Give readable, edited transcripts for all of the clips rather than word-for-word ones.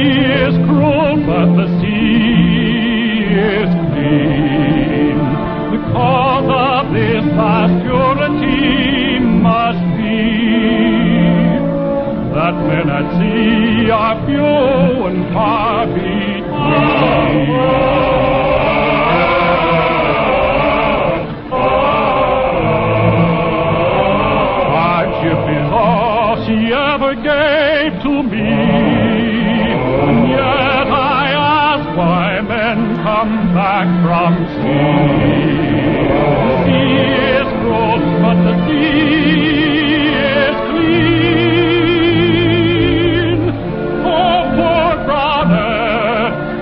is cruel, but the sea is clean. Because of this vast purity must be that men at sea are few and far between. Hardship is all she ever gave to me, and yet I ask why men come back from sea. The sea is cruel, but the sea is clean. Oh, poor brother,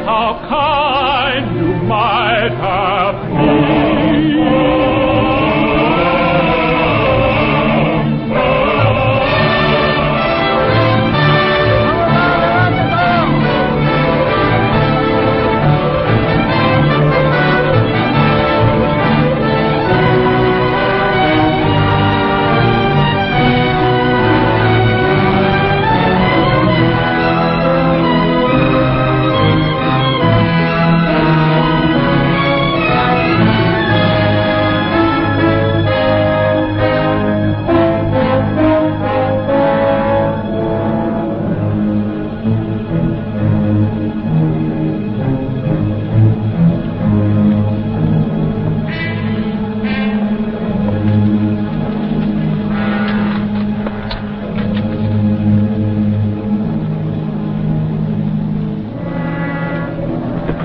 how kind you might have been.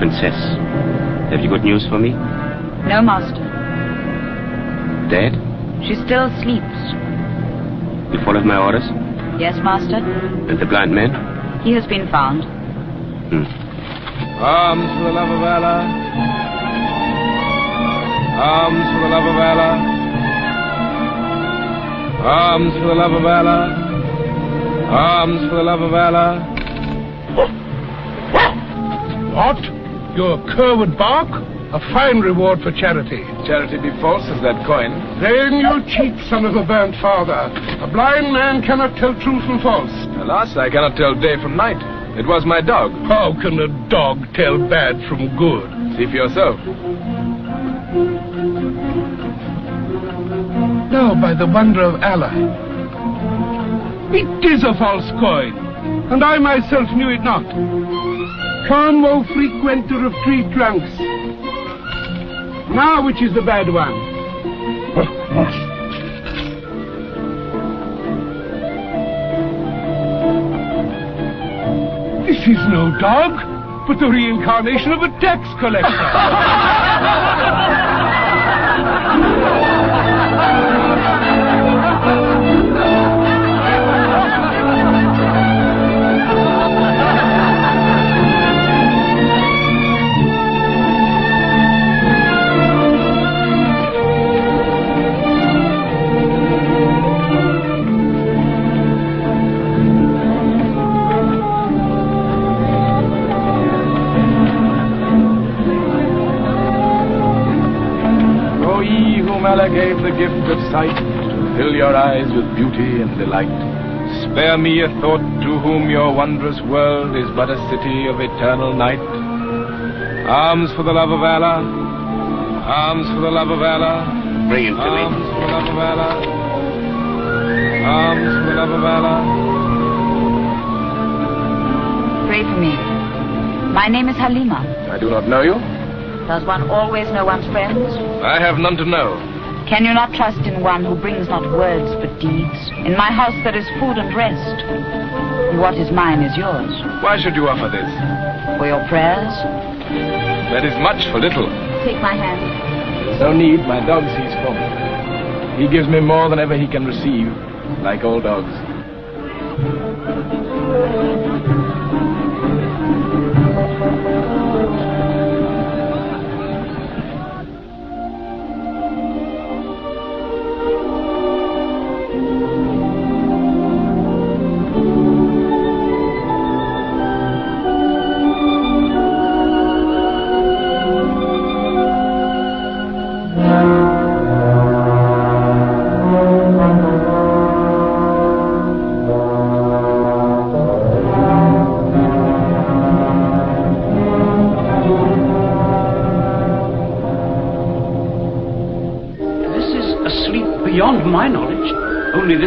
Princess, have you good news for me? No, master. Dead? She still sleeps. You followed my orders? Yes, master. And the blind man? He has been found. Arms for the love of Allah. Arms for the love of Allah. Arms for the love of Allah. Arms for the love of Allah. What? Your cur would bark? A fine reward for charity. Charity be false as that coin. Then you cheat, son of a burnt father. A blind man cannot tell true from false. Alas, I cannot tell day from night. It was my dog. How can a dog tell bad from good? See for yourself. Now, by the wonder of Allah, it is a false coin, and I myself knew it not. Come, O frequenter of tree trunks. Now, which is the bad one? This is no dog, but the reincarnation of a tax collector. Allah gave the gift of sight to fill your eyes with beauty and delight. Spare me a thought to whom your wondrous world is but a city of eternal night. Arms for the love of Allah. Arms for the love of Allah. Bring him to me. Arms for the love of Allah. Arms for the love of Allah. Pray for me. My name is Halima. I do not know you. Does one always know one's friends? I have none to know. Can you not trust in one who brings not words but deeds? In my house there is food and rest. And what is mine is yours. Why should you offer this? For your prayers? That is much for little. Take my hand. There's no need, my dog sees for me. He gives me more than ever he can receive, like all dogs.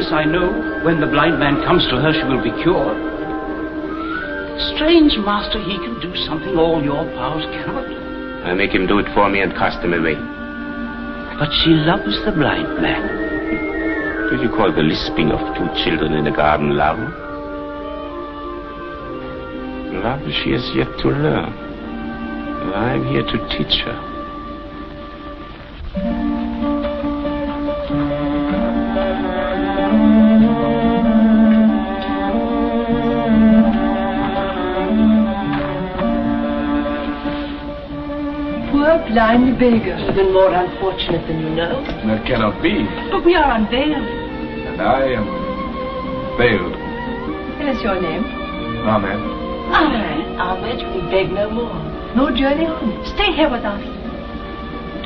Yes, I know. When the blind man comes to her, she will be cured. Strange, Master, he can do something all your powers cannot. I make him do it for me and cast him away. But she loves the blind man. Do you call the lisping of two children in a garden love? Love she has yet to learn. And I'm here to teach her. Poor blind beggar. Even more unfortunate than you know. That cannot be. But we are unveiled. And I am veiled. What is your name? Ahmed. Ahmed, we beg no more. No journey on. Stay here with us.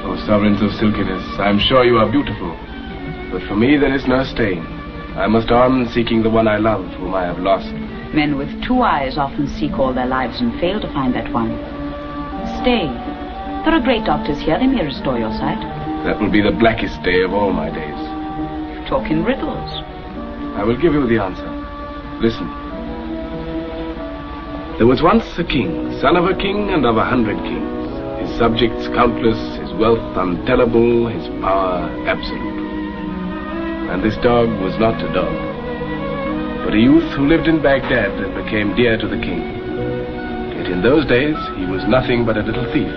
O sovereigns of silkiness, I am sure you are beautiful. But for me there is no stain. I must on seeking the one I love, whom I have lost. Men with 2 eyes often seek all their lives and fail to find that one. Stay. There are great doctors here. They may restore your sight. That will be the blackest day of all my days. You talk in riddles. I will give you the answer. Listen. There was once a king, son of a king and of 100 kings. His subjects countless, his wealth untellable, his power absolute. And this dog was not a dog, but a youth who lived in Baghdad and became dear to the king. Yet in those days, he was nothing but a little thief.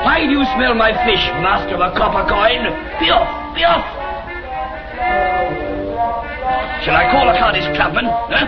Why do you smell my fish, master of a copper coin? Be off! Be off! Shall I call a Cardiff clubman? Huh?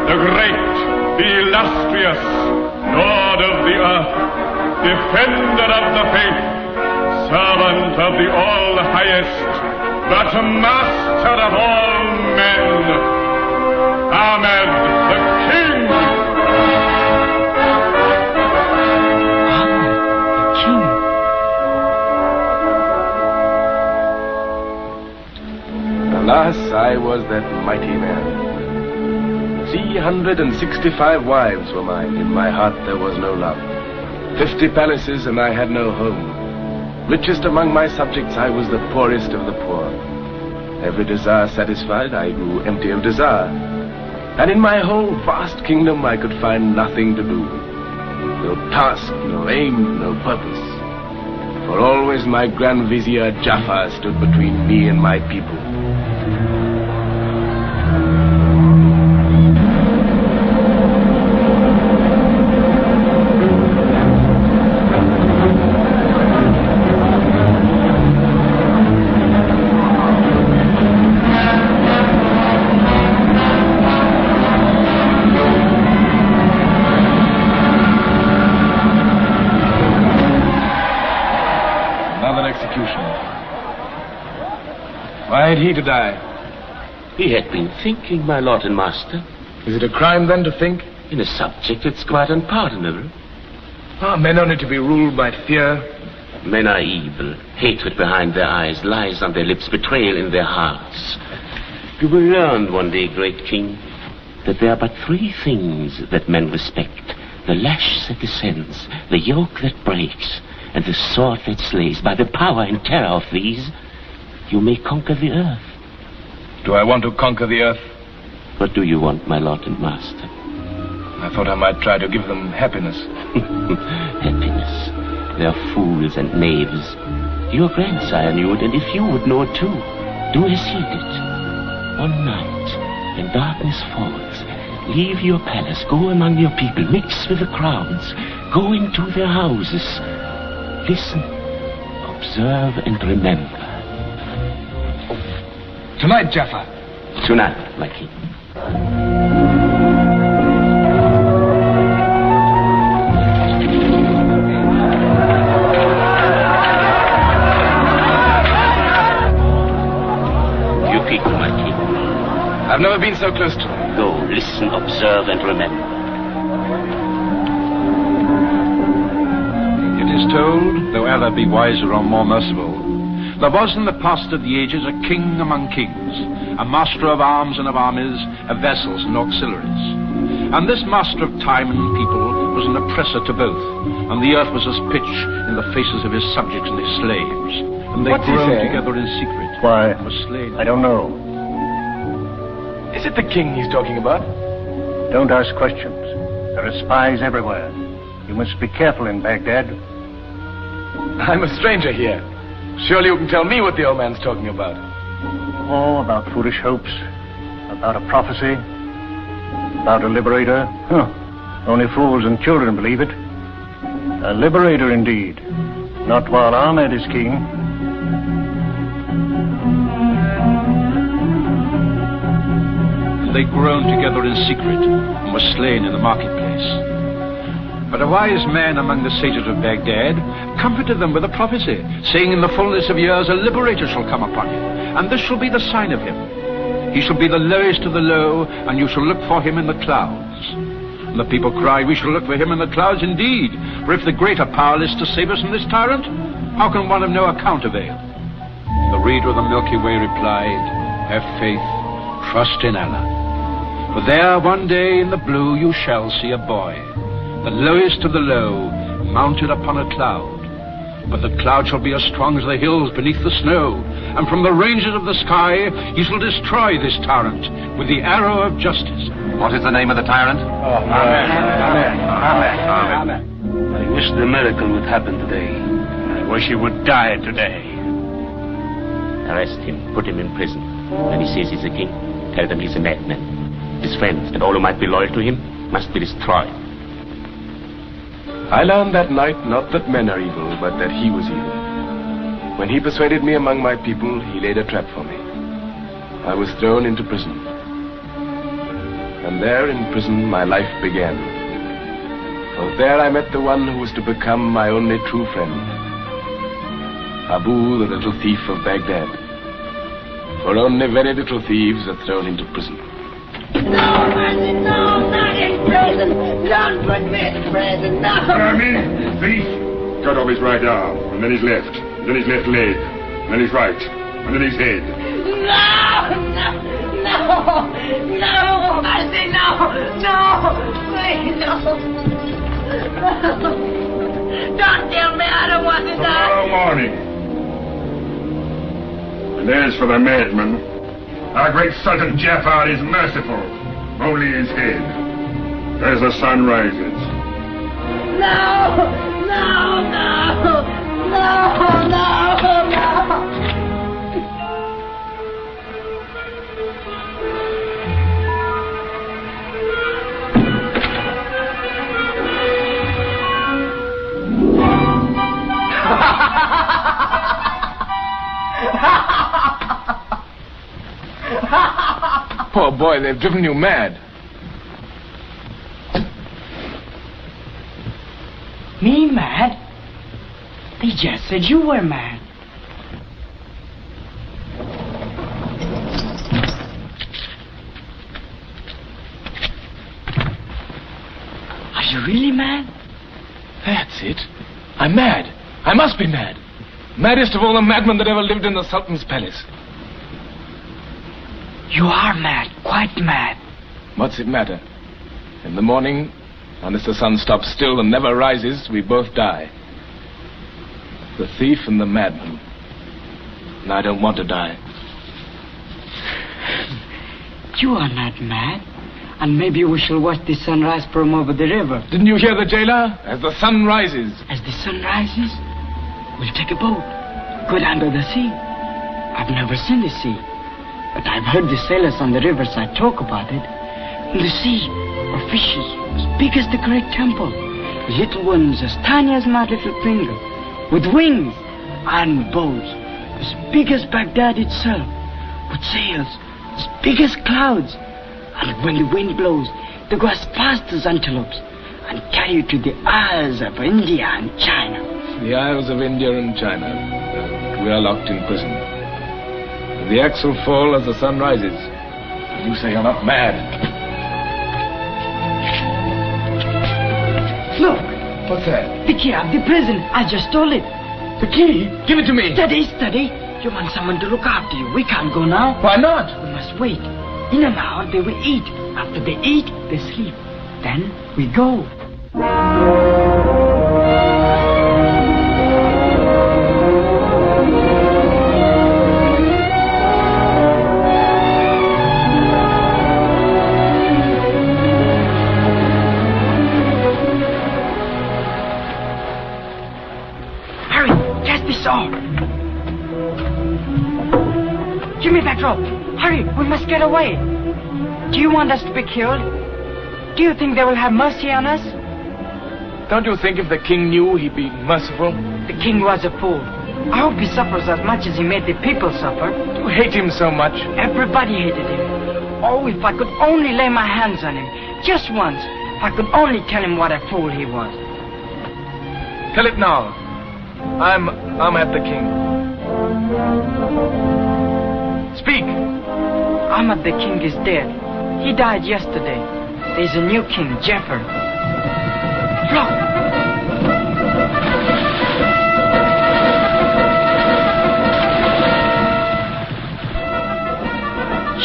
the great, the illustrious, Lord of the earth, defender of the faith, servant of the all-highest, but master of all men, Ahmed the King. Ahmed the King. Alas, I was that mighty man. 365 wives were mine. In my heart there was no love. 50 palaces and I had no home. Richest among my subjects, I was the poorest of the poor. Every desire satisfied, I grew empty of desire. And in my whole vast kingdom I could find nothing to do. No task, no aim, no purpose. For always my Grand Vizier Jafar stood between me and my people. Why had he to die? He had been thinking, my lord and master. Is it a crime then to think? In a subject that's quite unpardonable. Are men only to be ruled by fear? Men are evil. Hatred behind their eyes, lies on their lips, betrayal in their hearts. You will learn one day, great king, that there are but three things that men respect. The lash that descends, the yoke that breaks, and the sword that slays. By the power and terror of these, you may conquer the earth. Do I want to conquer the earth? What do you want, my lord and master? I thought I might try to give them happiness. Happiness. They are fools and knaves. Your grandsire knew it, and if you would know it too, do as he did. One night, when darkness falls, leave your palace, go among your people, mix with the crowds, go into their houses. Listen, observe, and remember. Tonight, Jaffa. Tonight, my king. You people, my king. I've never been so close to him. Go, listen, observe, and remember. It is told, though Allah be wiser or more merciful, there was in the past of the ages a king among kings, a master of arms and of armies, of vessels and auxiliaries. And this master of time and people was an oppressor to both, and the earth was as pitch in the faces of his subjects and his slaves. And they groaned together in secret. Why, and were slain. I don't know. Is it the king he's talking about? Don't ask questions. There are spies everywhere. You must be careful in Baghdad. I'm a stranger here. Surely you can tell me what the old man's talking about. Oh, about foolish hopes, about a prophecy, about a liberator. Huh. Only fools and children believe it. A liberator indeed. Not while Ahmed is king. And they groaned together in secret, and were slain in the marketplace. But a wise man among the sages of Baghdad comforted them with a prophecy, saying, in the fullness of years a liberator shall come upon you, and this shall be the sign of him. He shall be the lowest of the low, and you shall look for him in the clouds. And the people cried, we shall look for him in the clouds indeed, for if the greater power is to save us from this tyrant, how can one of no account avail? The reader of the Milky Way replied, have faith, trust in Allah. For there one day in the blue you shall see a boy, the lowest of the low, mounted upon a cloud. But the cloud shall be as strong as the hills beneath the snow, and from the ranges of the sky he shall destroy this tyrant with the arrow of justice. What is the name of the tyrant? Amen. Amen. Amen. I wish the miracle would happen today. I wish he would die today. Arrest him, put him in prison. When he says he's a king, tell them he's a madman. His friends and all who might be loyal to him must be destroyed. I learned that night not that men are evil, but that he was evil. When he persuaded me among my people, he laid a trap for me. I was thrown into prison. And there in prison my life began. For there I met the one who was to become my only true friend. Abu, the little thief of Baghdad. For only very little thieves are thrown into prison. No, mercy, no, not in prison. Don't put me in prison, no. Thief! Cut off his right arm, and then his left, and then his left leg, and then his right, and then his head. No, mercy, no, please, no. Don't kill me, I don't want to die. Tomorrow morning. And as for the madman, our great Sultan Jafar is merciful, only his head, as the sun rises. No. Poor boy, they've driven you mad. Me mad? They just said you were mad. you really mad? That's it. I'm mad. I must be mad. Maddest of all the madmen that ever lived in the Sultan's palace. You are mad, quite mad. What's it matter? In the morning, unless the sun stops still and never rises, we both die. The thief and the madman. And I don't want to die. You are not mad. And maybe we shall watch the sunrise from over the river. Didn't you hear the jailer? As the sun rises. As the sun rises, we'll take a boat, go down to the sea. I've never seen the sea, but I've heard the sailors on the riverside talk about it. In the sea are fishes as big as the great temple, little ones as tiny as my little finger, with wings and bows as big as Baghdad itself, with sails as big as clouds. And when the wind blows, they go as fast as antelopes and carry you to the Isles of India and China. The Isles of India and China. We are locked in prison. The axe will fall as the sun rises. You say you're not mad. Look! What's that? The key of the prison. I just stole it. The key? Give it to me. Steady. You want someone to look after you. We can't go now. Why not? We must wait. In an hour, they will eat. After they eat, they sleep. Then we go. Hurry, catch the saw. Give me that rope. Hurry, we must get away. Do you want us to be killed? Do you think they will have mercy on us? Don't you think if the king knew, he'd be merciful? The king was a fool. I hope he suffers as much as he made the people suffer. You hate him so much. Everybody hated him. Oh, if I could only lay my hands on him. Just once. If I could only tell him what a fool he was. Tell it now. I'm at the king. Speak. Ahmad the king is dead. He died yesterday. There's a new king, Jafar. Look!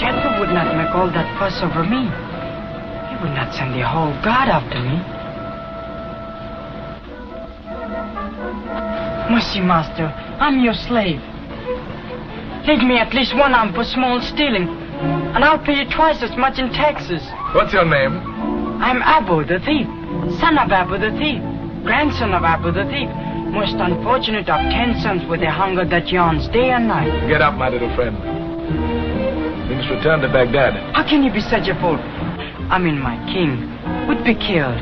Jafar would not make all that fuss over me. He would not send the whole guard after me. Mercy, master, I'm your slave. Leave me at least one arm for small stealing, and I'll pay you twice as much in taxes. What's your name? I'm Abu the thief, son of Abu the thief, grandson of Abu the thief, most unfortunate of 10 sons with a hunger that yawns day and night. Get up, my little friend. We must return to Baghdad. How can you be such a fool? I mean, my king would be killed.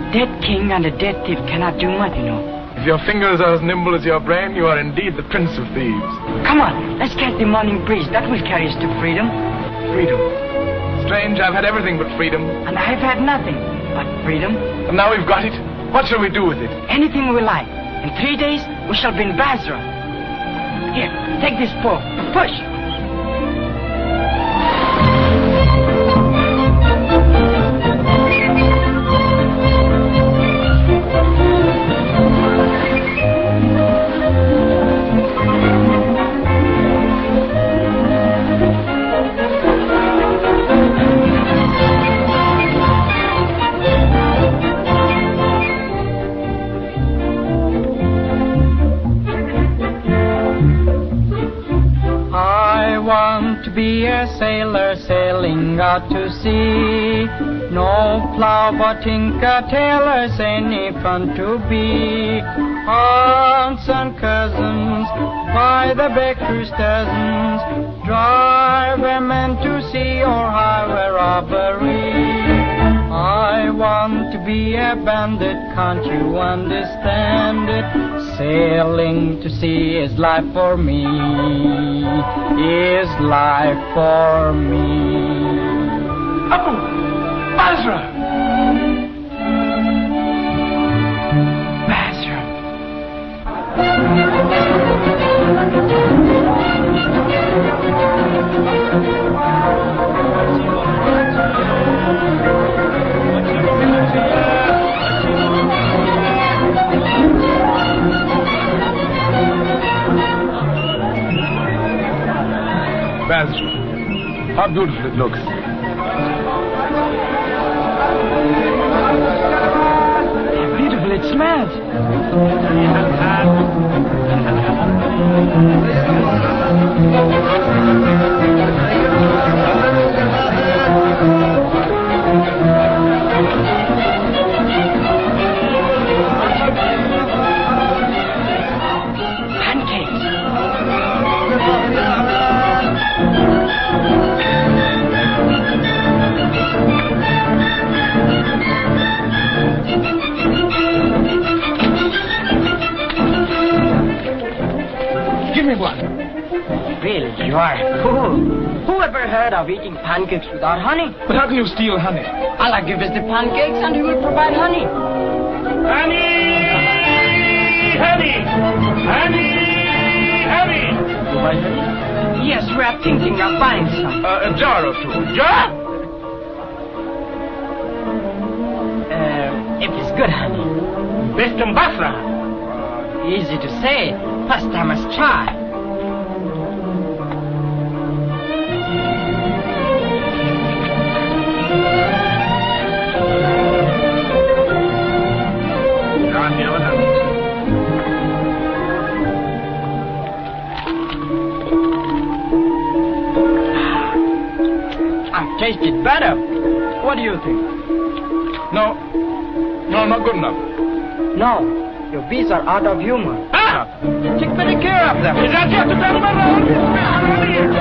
Dead king and a dead thief cannot do much, you know. If your fingers are as nimble as your brain, you are indeed the prince of thieves. Come on, let's catch the morning breeze. That will carry us to freedom. Freedom. Strange, I've had everything but freedom. And I've had nothing but freedom. And now we've got it. What shall we do with it? Anything we like. In 3 days, we shall be in Basra. Here, take this pole. Push. Be a sailor sailing out to sea. No plow but tinker tailors, any fun to be. Aunts and cousins by the baker's dozens, drive a man to sea or highway robbery. I want to be a bandit, can't you understand it? Sailing to sea is life for me, is life for me. Oh, Basra! Basra. Basra. How beautiful it looks. How beautiful it smells. Bill, you are a fool. Who ever heard of eating pancakes without honey? But how can you steal honey? Allah give us the pancakes and He will provide honey. Honey! Honey! Honey! Honey! Provide honey? Yes, we are thinking of buying some. A jar or two. Jar? If it's good honey. Best in Basra. Easy to say. First I must try. Taste it better. What do you think? No, not good enough. No, your bees are out of humor. Ah! Take better care of them. Is that just a better around here?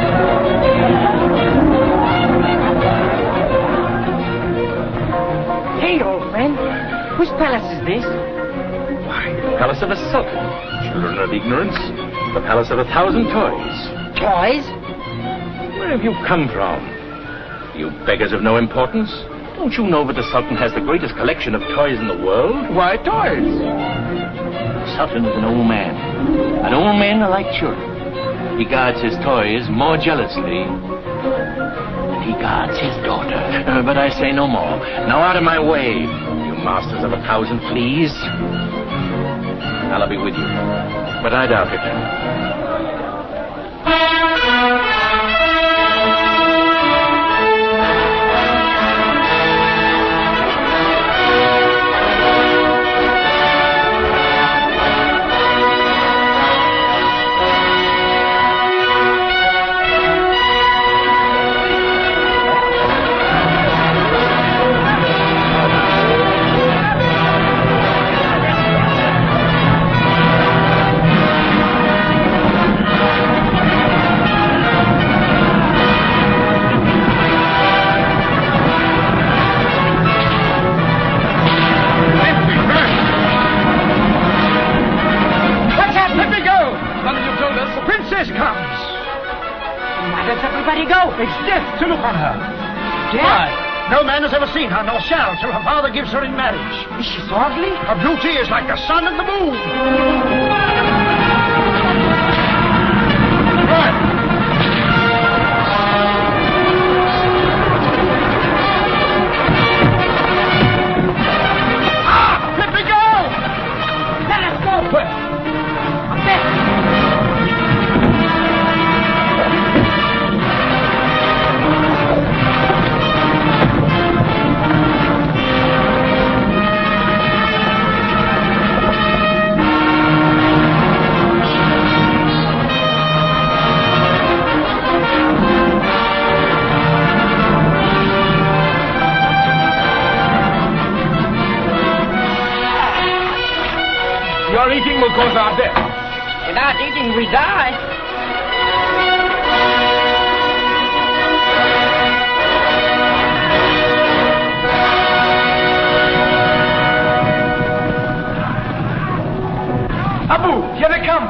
Hey, old friend. Whose palace is this? Why, the palace of a sultan. Children of ignorance. The palace of 1,000 toys. Toys? Where have you come from? You beggars of no importance. Don't you know that the Sultan has the greatest collection of toys in the world? Why toys? The Sultan is an old man. And old men are like children. He guards his toys more jealously than he guards his daughter. But I say no more. Now out of my way, you masters of 1,000 fleas. I'll be with you. But I doubt it. To look on her. Why? No man has ever seen her, nor shall, till her father gives her in marriage. Is she so ugly? Her beauty is like the sun and the moon. Right. Let me go! Let us go! Where? Up there! Your eating will cause our death. Without eating, we die. Abu, here they come.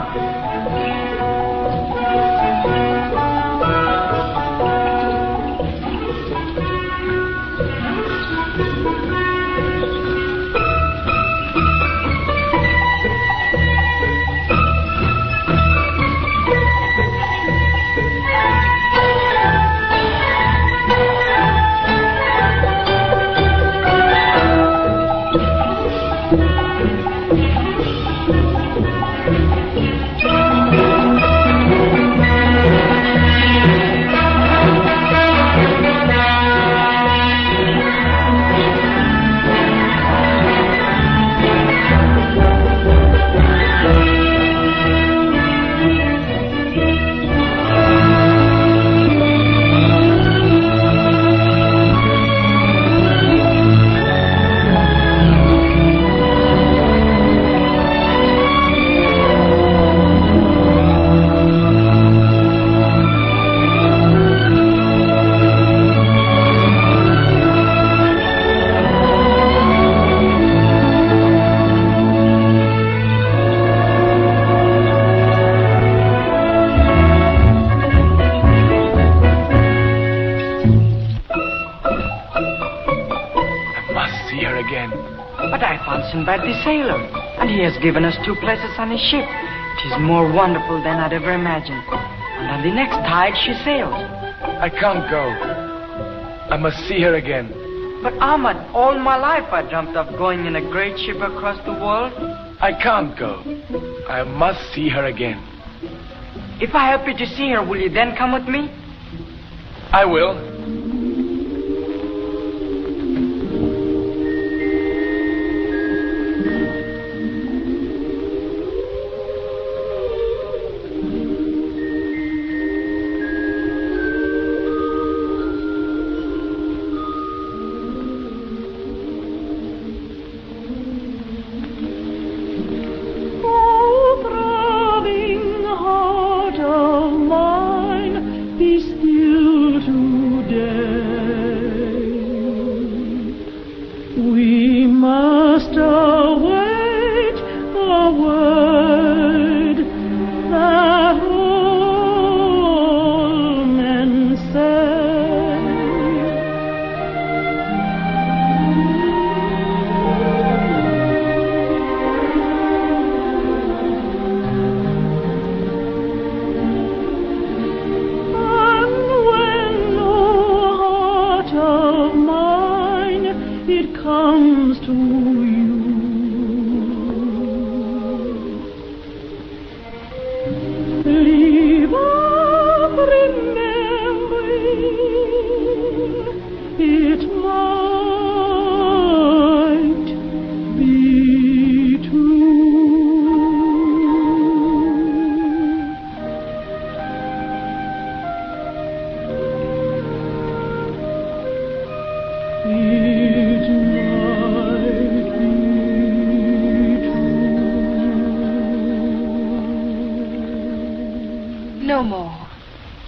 sent by the sailor, and he has given us 2 places on his ship. It is more wonderful than I'd ever imagined. And on the next tide, she sails. I can't go. I must see her again. But Ahmad, all my life I dreamt of going in a great ship across the world. I can't go. I must see her again. If I help you to see her, will you then come with me? I will.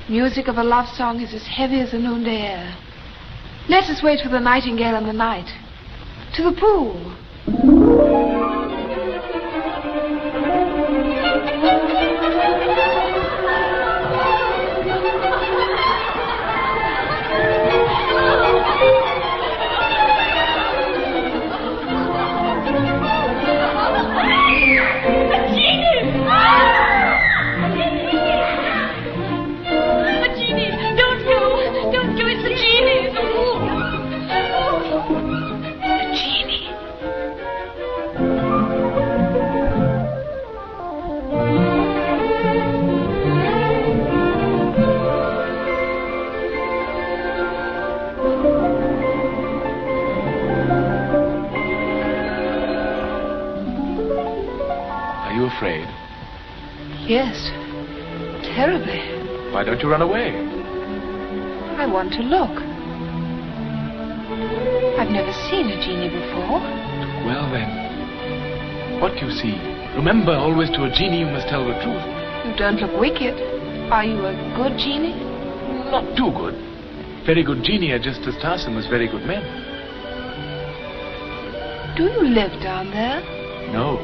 The music of a love song is as heavy as the noonday air. Let us wait for the nightingale and the night. To the pool. Afraid? Yes, terribly. Why don't you run away? I want to look. I've never seen a genie before. Well then, what do you see? Remember, always to a genie you must tell the truth. You don't look wicked. Are you a good genie? Not too good. Very good genie are just as tiresome as very good men. Do you live down there? No.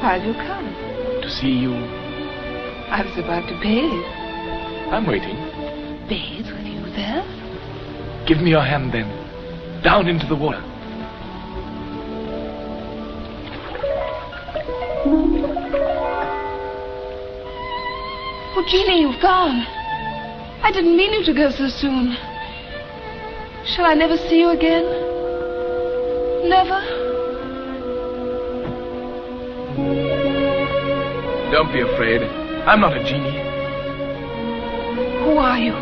Why have you come? To see you. I was about to bathe. I'm waiting. Bathe with you there? Give me your hand then. Down into the water. Oh, Genie, you've gone. I didn't mean you to go so soon. Shall I never see you again? Never? Don't be afraid. I'm not a genie. Who are you?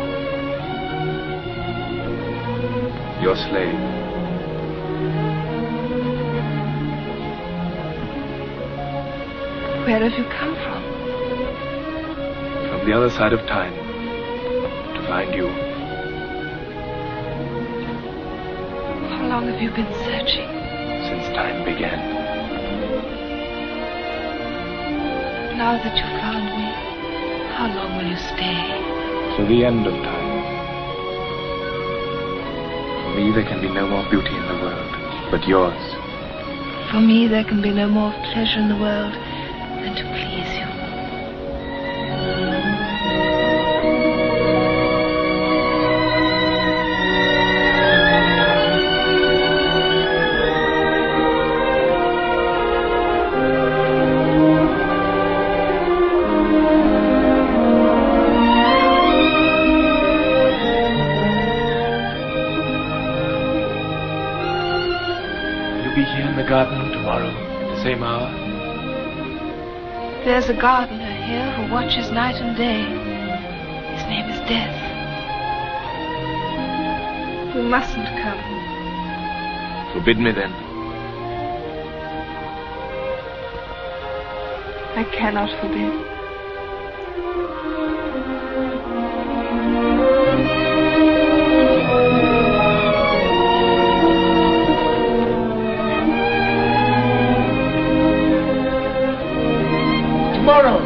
Your slave. Where have you come from? From the other side of time. To find you. How long have you been searching? Since time began. Now that you've found me, how long will you stay? To the end of time. For me, there can be no more beauty in the world, but yours. For me, there can be no more pleasure in the world than to please you. garden tomorrow at the same hour? There's a gardener here who watches night and day. His name is Death. You mustn't come. Forbid me then. I cannot forbid. Tomorrow.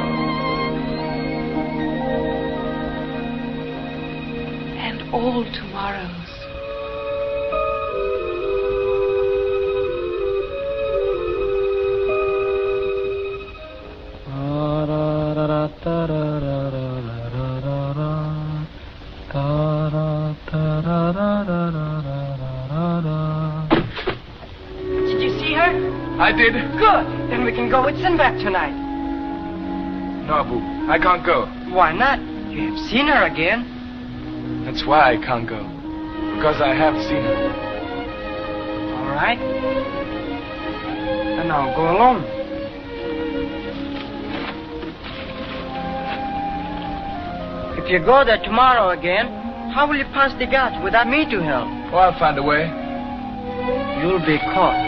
And all tomorrows. Did you see her? I did. Good. Then we can go with Sinbad tonight. No, Abu, I can't go. Why not? You have seen her again. That's why I can't go. Because I have seen her. All right. Then I'll go alone. If you go there tomorrow again, how will you pass the guards without me to help? Oh, I'll find a way. You'll be caught.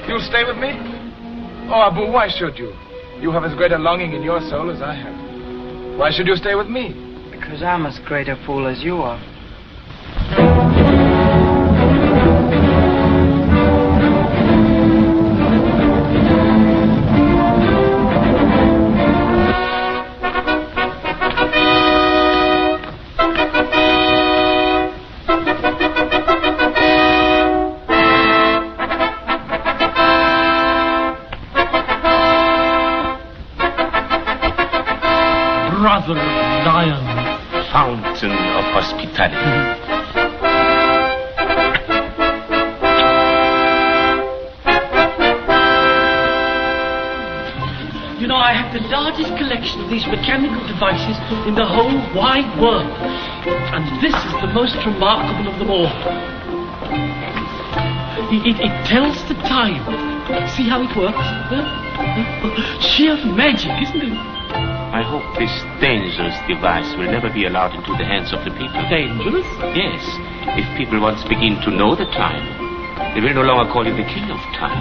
You'll stay with me? Oh, Abu, why should you? You have as great a longing in your soul as I have. Why should you stay with me? Because I'm as great a fool as you are. Brother Lion, fountain of hospitality. You know, I have the largest collection of these mechanical devices in the whole wide world. And this is the most remarkable of them all. It tells the time. See how it works? Sheer magic, isn't it? I hope this dangerous device will never be allowed into the hands of the people. Dangerous? Yes. If people once begin to know the time, they will no longer call you the king of time.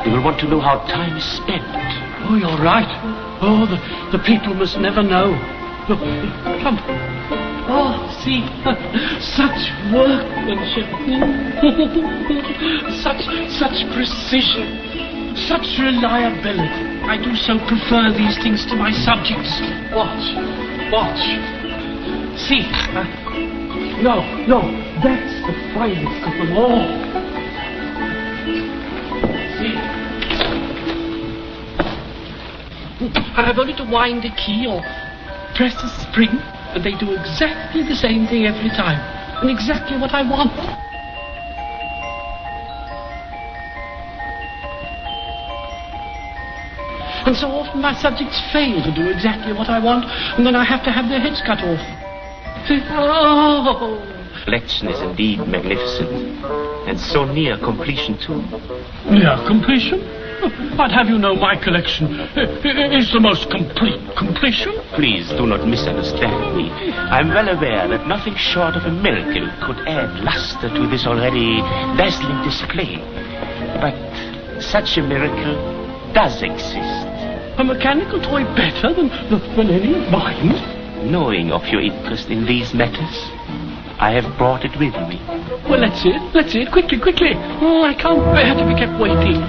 They will want to know how time is spent. Oh, you're right. Oh, the people must never know. Look, come. Oh, see, such workmanship. such precision. Such reliability. I do so prefer these things to my subjects. Watch. See. No, that's the finest of them all. See. And I've only to wind a key or press a spring, and they do exactly the same thing every time. And exactly what I want. And so often my subjects fail to do exactly what I want, and then I have to have their heads cut off. Oh! Collection is indeed magnificent, and so near completion too. Near completion? I'd have you know my collection is the most complete completion. Please do not misunderstand me. I'm well aware that nothing short of a miracle could add luster to this already dazzling display. But such a miracle does exist. A mechanical toy better than any of mine? Knowing of your interest in these matters, I have brought it with me. Well, let's see it. Quickly. Oh, I can't bear to be kept waiting.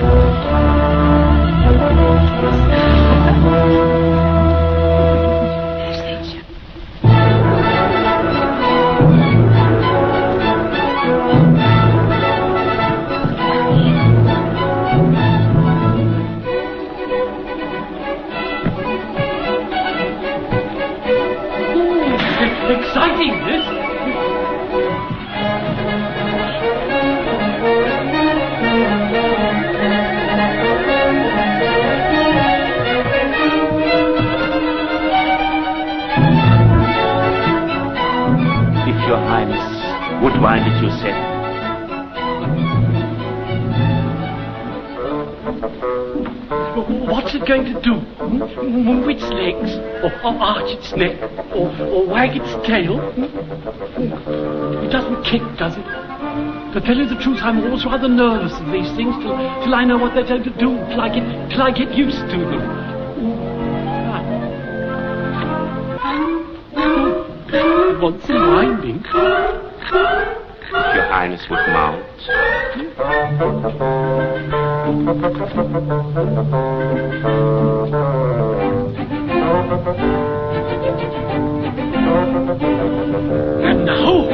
Exciting, this. Rewind it yourself. What's it going to do? Move its legs, or arch its neck, or wag its tail? It doesn't kick, does it? To tell you the truth, I'm always rather nervous of these things till I know what they're going to do, till I get used to them. It wants some winding. Your Highness would mount. And now,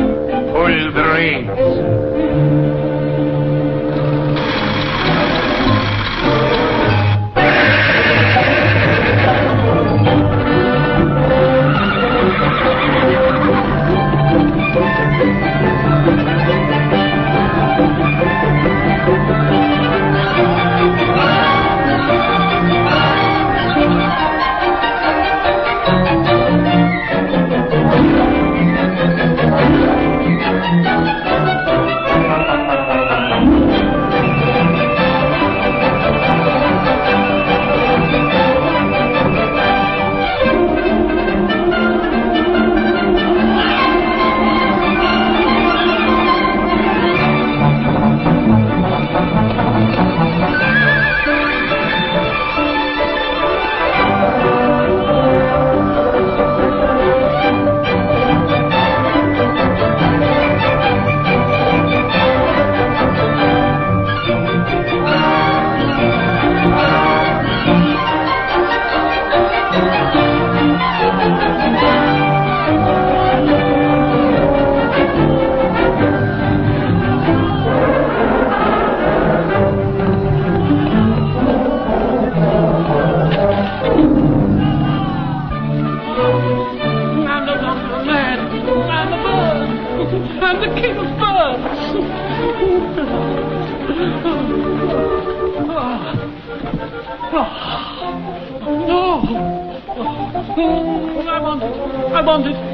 pull the reins.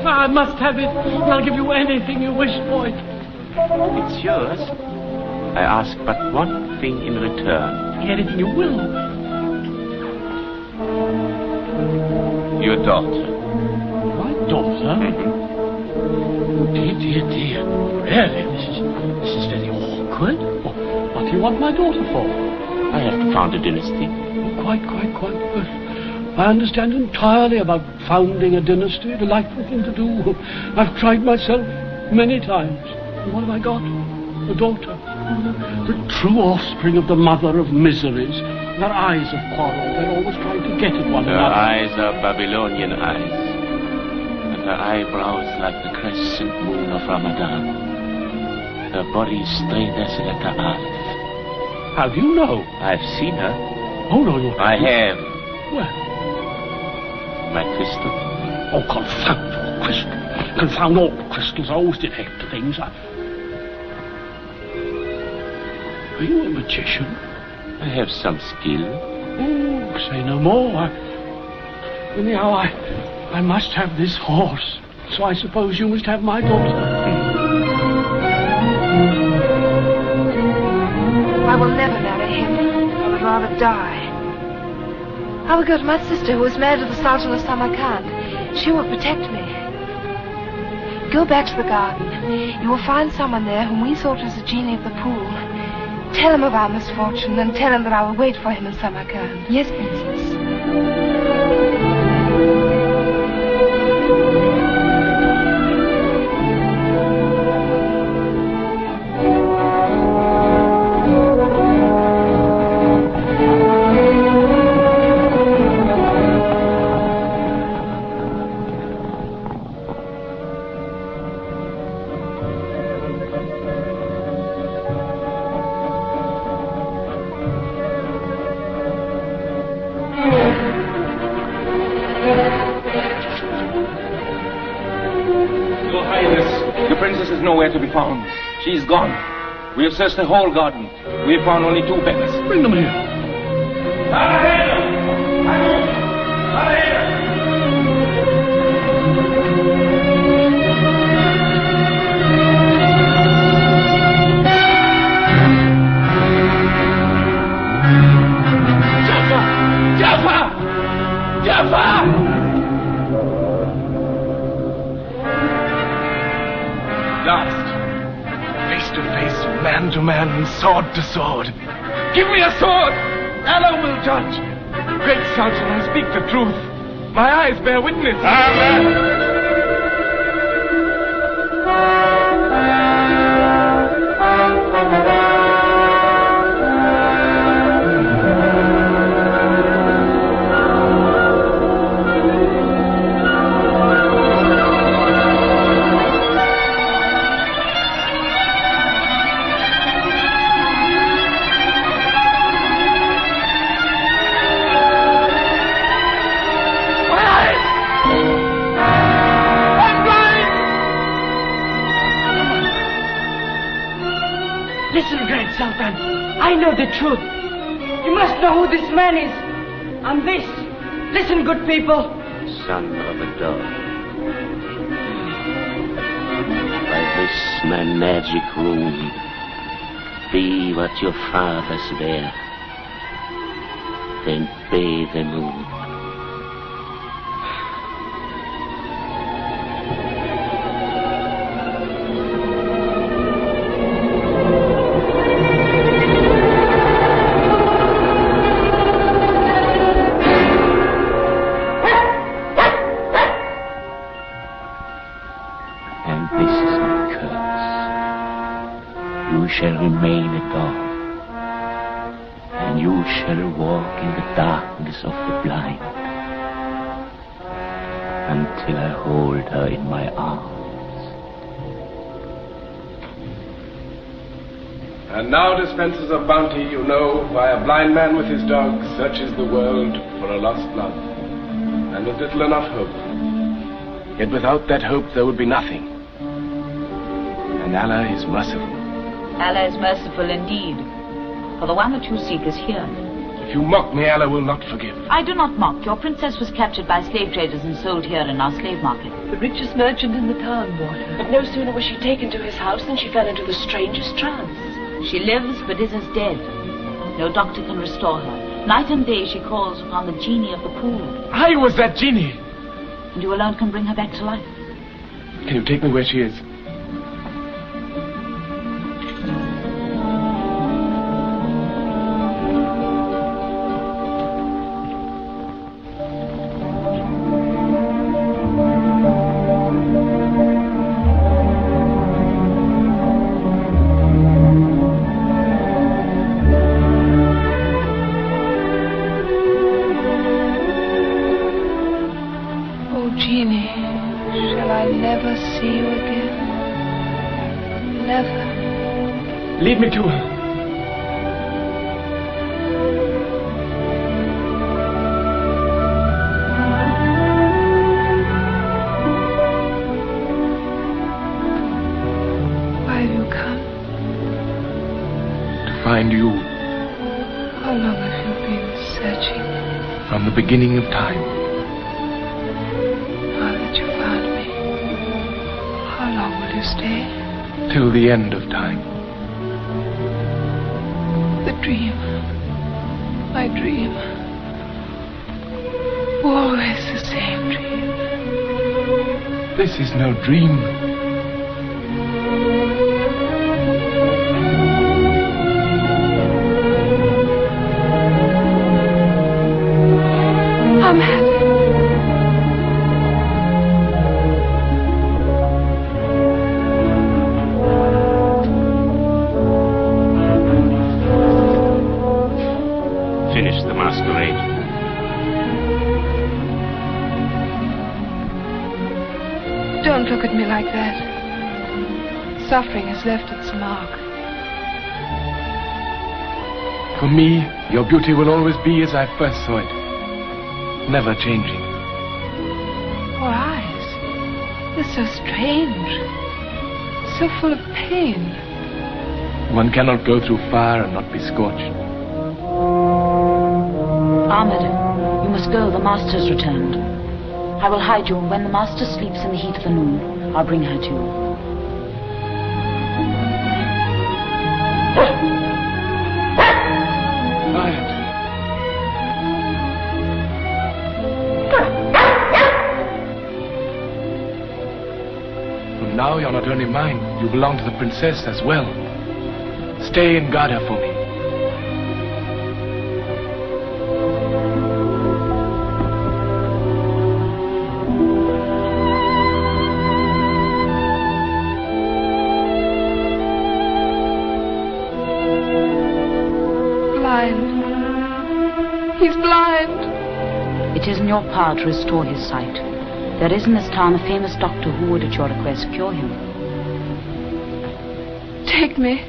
I must have it. I'll give you anything you wish for it. It's yours. I ask but one thing in return. Anything you will. Your daughter. My daughter? Dear. Really, this is very awkward. What do you want my daughter for? I have to found a dynasty. Quite. I understand entirely about founding a dynasty, a delightful thing to do. I've tried myself many times. And what have I got? A daughter. The true offspring of the mother of miseries. Their eyes have quarreled. They're always trying to get at one another. Her eyes are Babylonian eyes. And her eyebrows like the crescent moon of Ramadan. Her body straight as letter Aleph. How do you know? I've seen her. Oh, no, you I have. Where? My crystal. Oh, confound your crystal. Confound all crystals. I always did hate the things. Are you a magician? I have some skill. Oh, say no more. Anyhow, I must have this horse. So I suppose you must have my daughter. I will never marry him. I would rather die. I will go to my sister, who is married to the Sultan of Samarkand. She will protect me. Go back to the garden. You will find someone there whom we thought was the genie of the pool. Tell him of our misfortune, and tell him that I will wait for him in Samarkand. Yes, Princess. Nowhere to be found. She's gone. We have searched the whole garden. We have found only 2 beggars. Bring them here. Jafar! Last, face to face, man to man, sword to sword. Give me a sword! Allah will judge. Great Sultan, I speak the truth. My eyes bear witness. Listen, Great Sultan. I know the truth. You must know who this man is. And this. Listen, good people. Son of a dog. By this my magic rune, be what your fathers were. Then bathe the moon. Shall remain a dog, and you shall walk in the darkness of the blind until I hold her in my arms. And now, dispensers of bounty, you know why a blind man with his dog searches the world for a lost love, and with little enough hope. Yet without that hope there would be nothing. And Allah is merciful. Allah is merciful indeed, for the one that you seek is here. If you mock me, Allah will not forgive. I do not mock. Your princess was captured by slave traders and sold here in our slave market. The richest merchant in the town bought her. But no sooner was she taken to his house than she fell into the strangest trance. She lives, but is as dead. No doctor can restore her. Night and day she calls upon the genie of the pool. I was that genie. And you alone can bring her back to life. Can you take me where she is? Lead me to her. Why have you come? To find you. How long have you been searching? From the beginning of time. Now that you found me, how long will you stay? Till the end of time. Dream. My dream. Always the same dream. This is no dream. I'm happy. Finish the masquerade. Don't look at me like that. Suffering has left its mark. For me, your beauty will always be as I first saw it, never changing. Your eyes, they're so strange, so full of pain. One cannot go through fire and not be scorched. Ahmed, you must go. The master's returned. I will hide you. When the master sleeps in the heat of the noon, I'll bring her to you. Quiet. now you're not only mine, you belong to the princess as well. Stay and guard her for me. He's blind. It is in your power to restore his sight. There is in this town a famous doctor who would, at your request, cure him. Take me.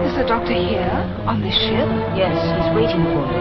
Is the doctor here, on this ship? Yes, he's waiting for you.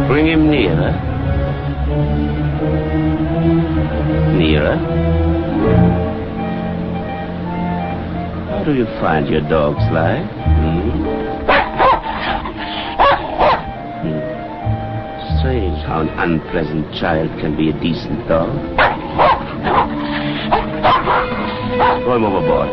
Bring him nearer. Nearer. How do you find your dog's life? Strange how an unpleasant child can be a decent dog. Throw him overboard.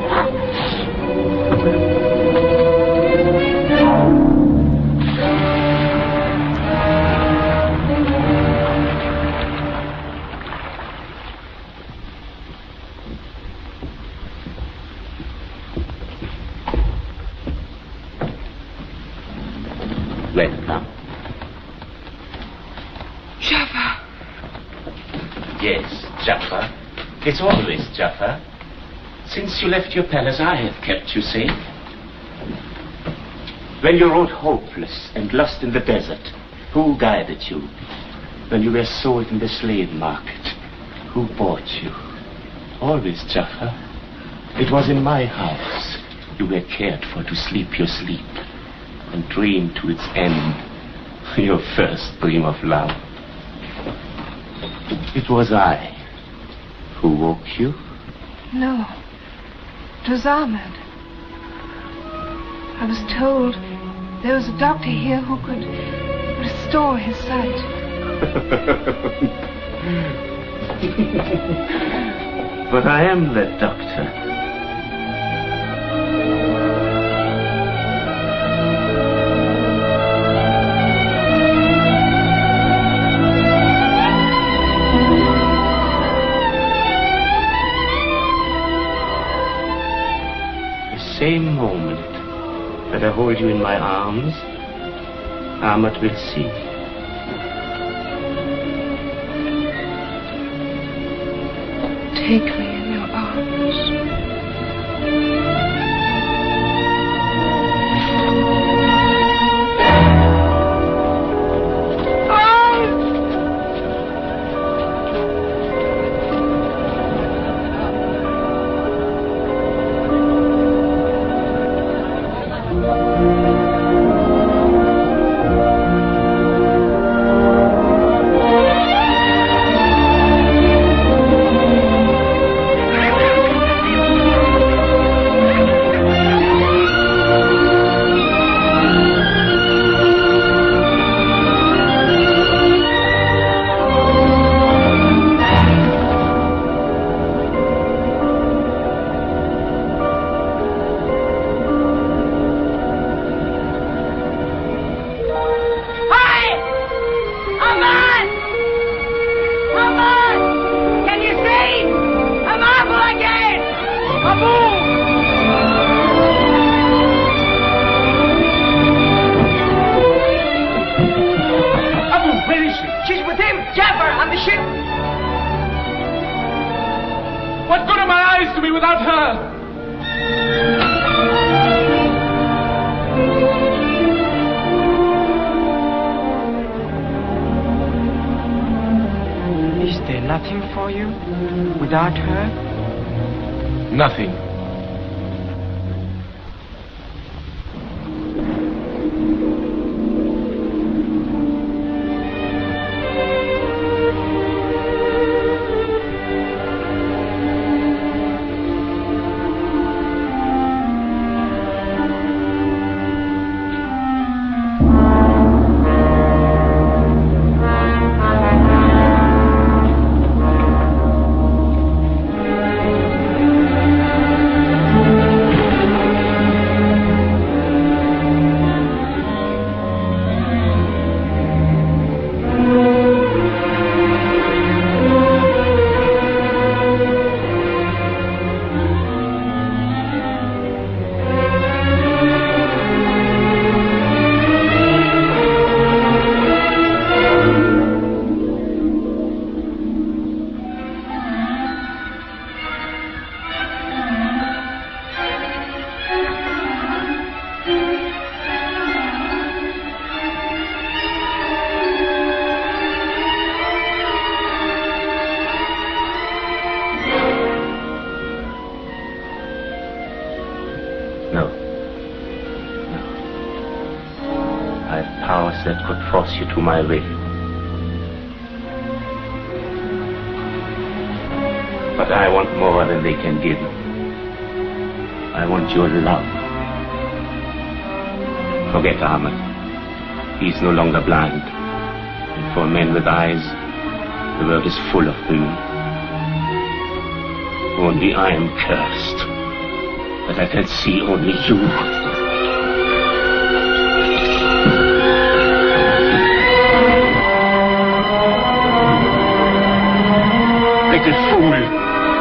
Welcome. Jaffa. Yes, Jaffa. It's always Jaffa. Since you left your palace, I have kept you safe. When you rode hopeless and lost in the desert, who guided you? When you were sold in the slave market, who bought you? Always Jaffa. It was in my house you were cared for to sleep your sleep and dream to its end your first dream of love. It was I who woke you. No. It was Ahmed. I was told there was a doctor here who could restore his sight. But I am that doctor. Same moment that I hold you in my arms, Ahmed will see. Take me in your arms. She's with him, Jafar, on the ship. What good are my eyes to me without her? Is there nothing for you without her? Nothing. That could force you to my will. But I want more than they can give. I want your love. Forget Ahmed. He's no longer blind. And for men with eyes, the world is full of them. Only I am cursed. But I can see only you. Little fool,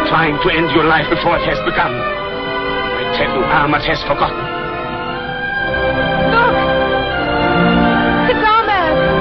trying to end your life before it has begun. I tell you, Ahmed has forgotten. Look! It's Ahmed!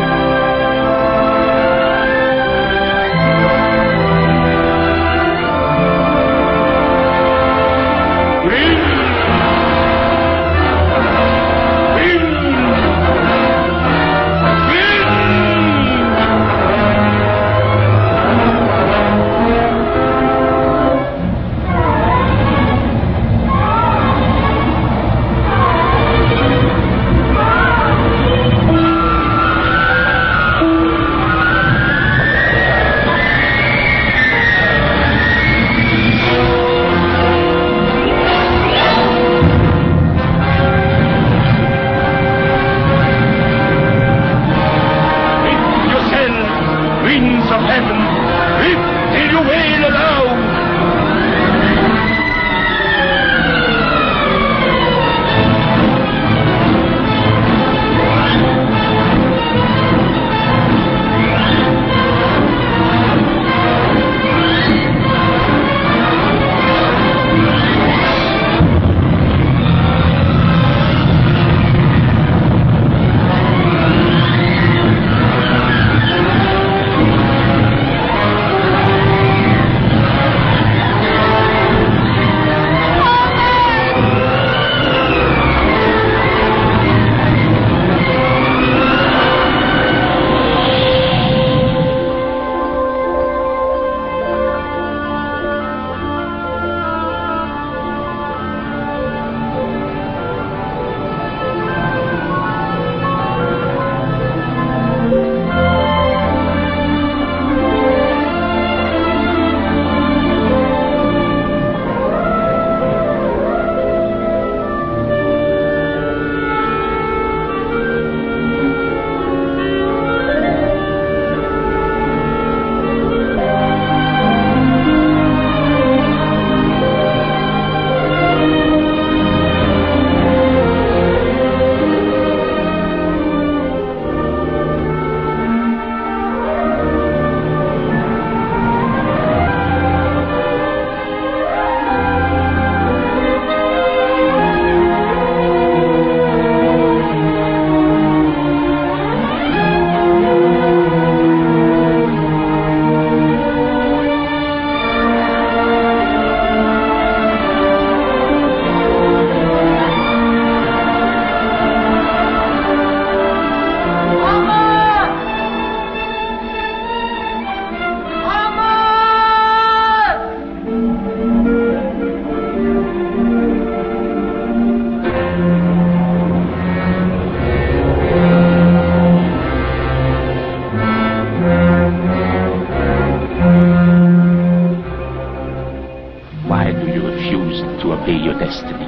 to obey your destiny.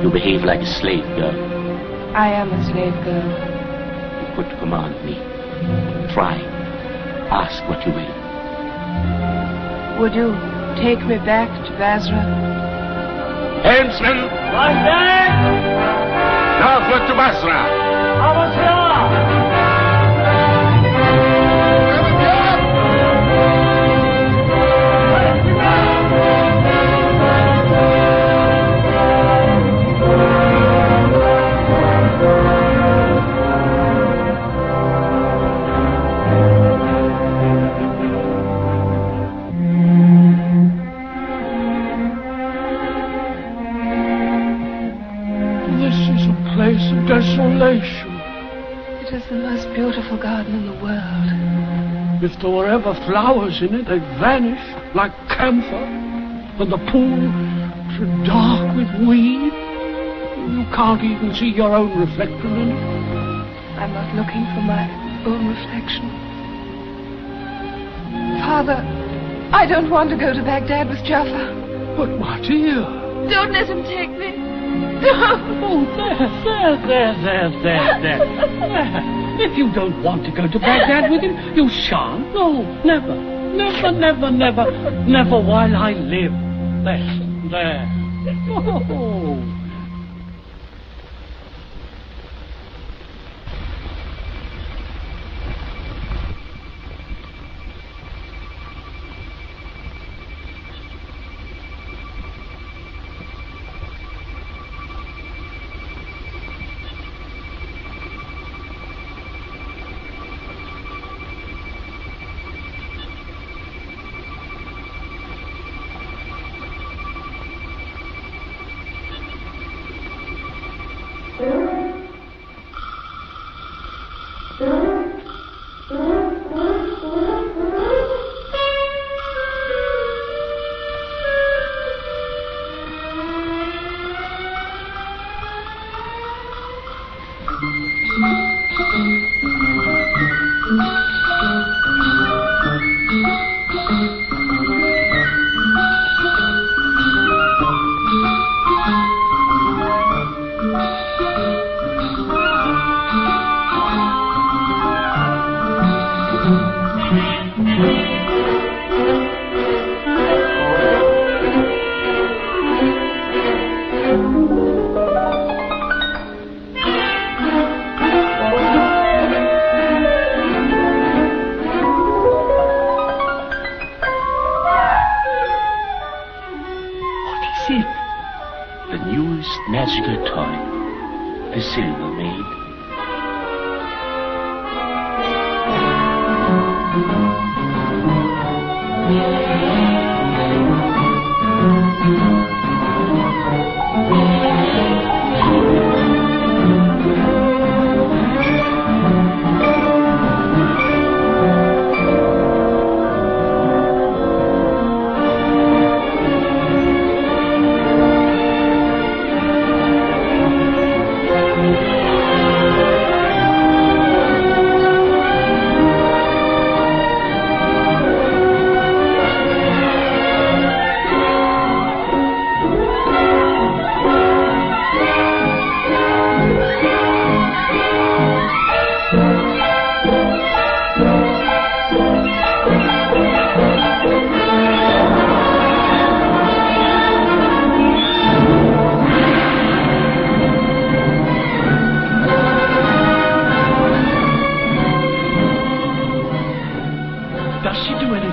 You behave like a slave girl. I am a slave girl. You could command me. Try. Ask what you will. Would you take me back to Basra? Helmsman! Northward to Basra! Desolation. It is the most beautiful garden in the world. If there were ever flowers in it, they'd vanish like camphor, and the pool should dark with weed. You can't even see your own reflection in it. I'm not looking for my own reflection. Father, I don't want to go to Baghdad with Jafar. But my dear... Don't let him take me. Oh, there. If you don't want to go to Baghdad with him, you shan't. No, never while I live. There. Oh. Magical toy, the silver maid.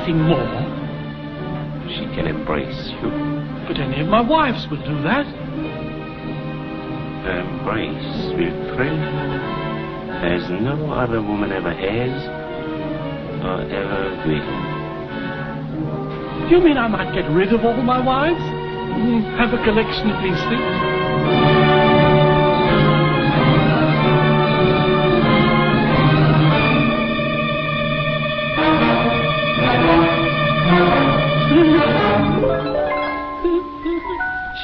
More. She can embrace you. But any of my wives will do that. Her embrace will thrill you as no other woman ever has or ever will. Do you mean I might get rid of all my wives? Have a collection of these things?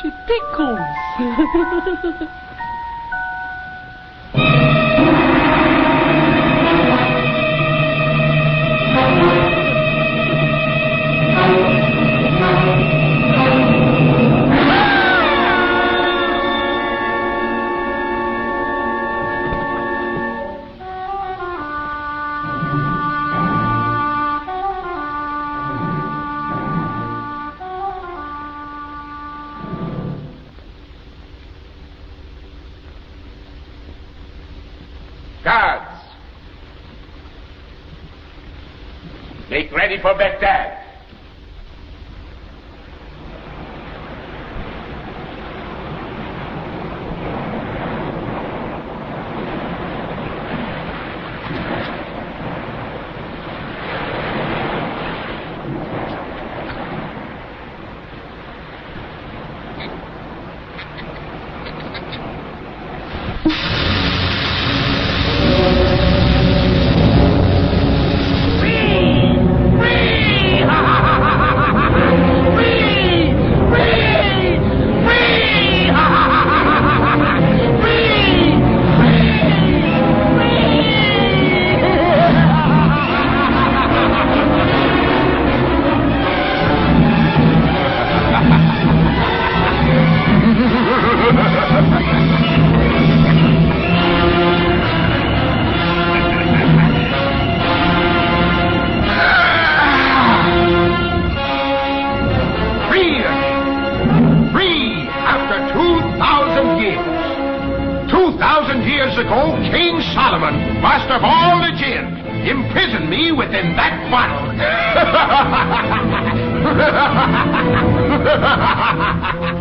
She tickles. Make ready for Baghdad.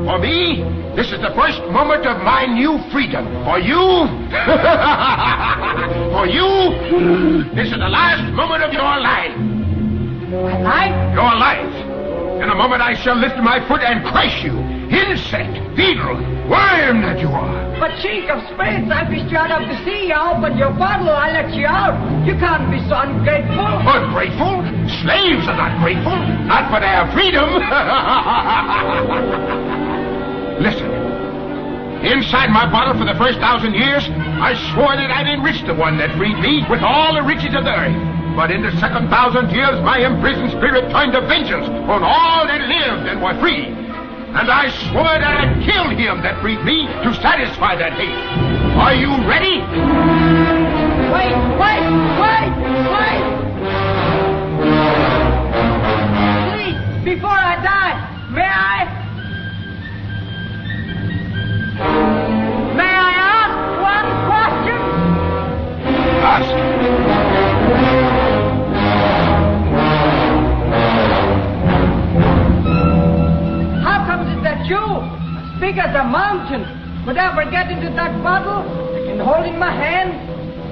For me, this is the first moment of my new freedom. For you, this is the last moment of your life. My life? Your life. In a moment I shall lift my foot and crush you. Insect, beetle, worm that you are. But Chief of Spirits, I fished you out of the sea. You opened your bottle, I let you out. You can't be so ungrateful. Ungrateful? Slaves are not grateful. Not for their freedom. Listen. Inside my bottle for the first 1,000 years, I swore that I'd enrich the one that freed me with all the riches of the earth. But in the second 1,000 years, my imprisoned spirit turned to vengeance on all that lived and were free. And I swore that I'd kill him that freed me to satisfy that hate. Are you ready? Wait! Please, before I die, may I ask one question? Ask. That you, as big as a mountain, could ever get into that bottle and hold in my hand?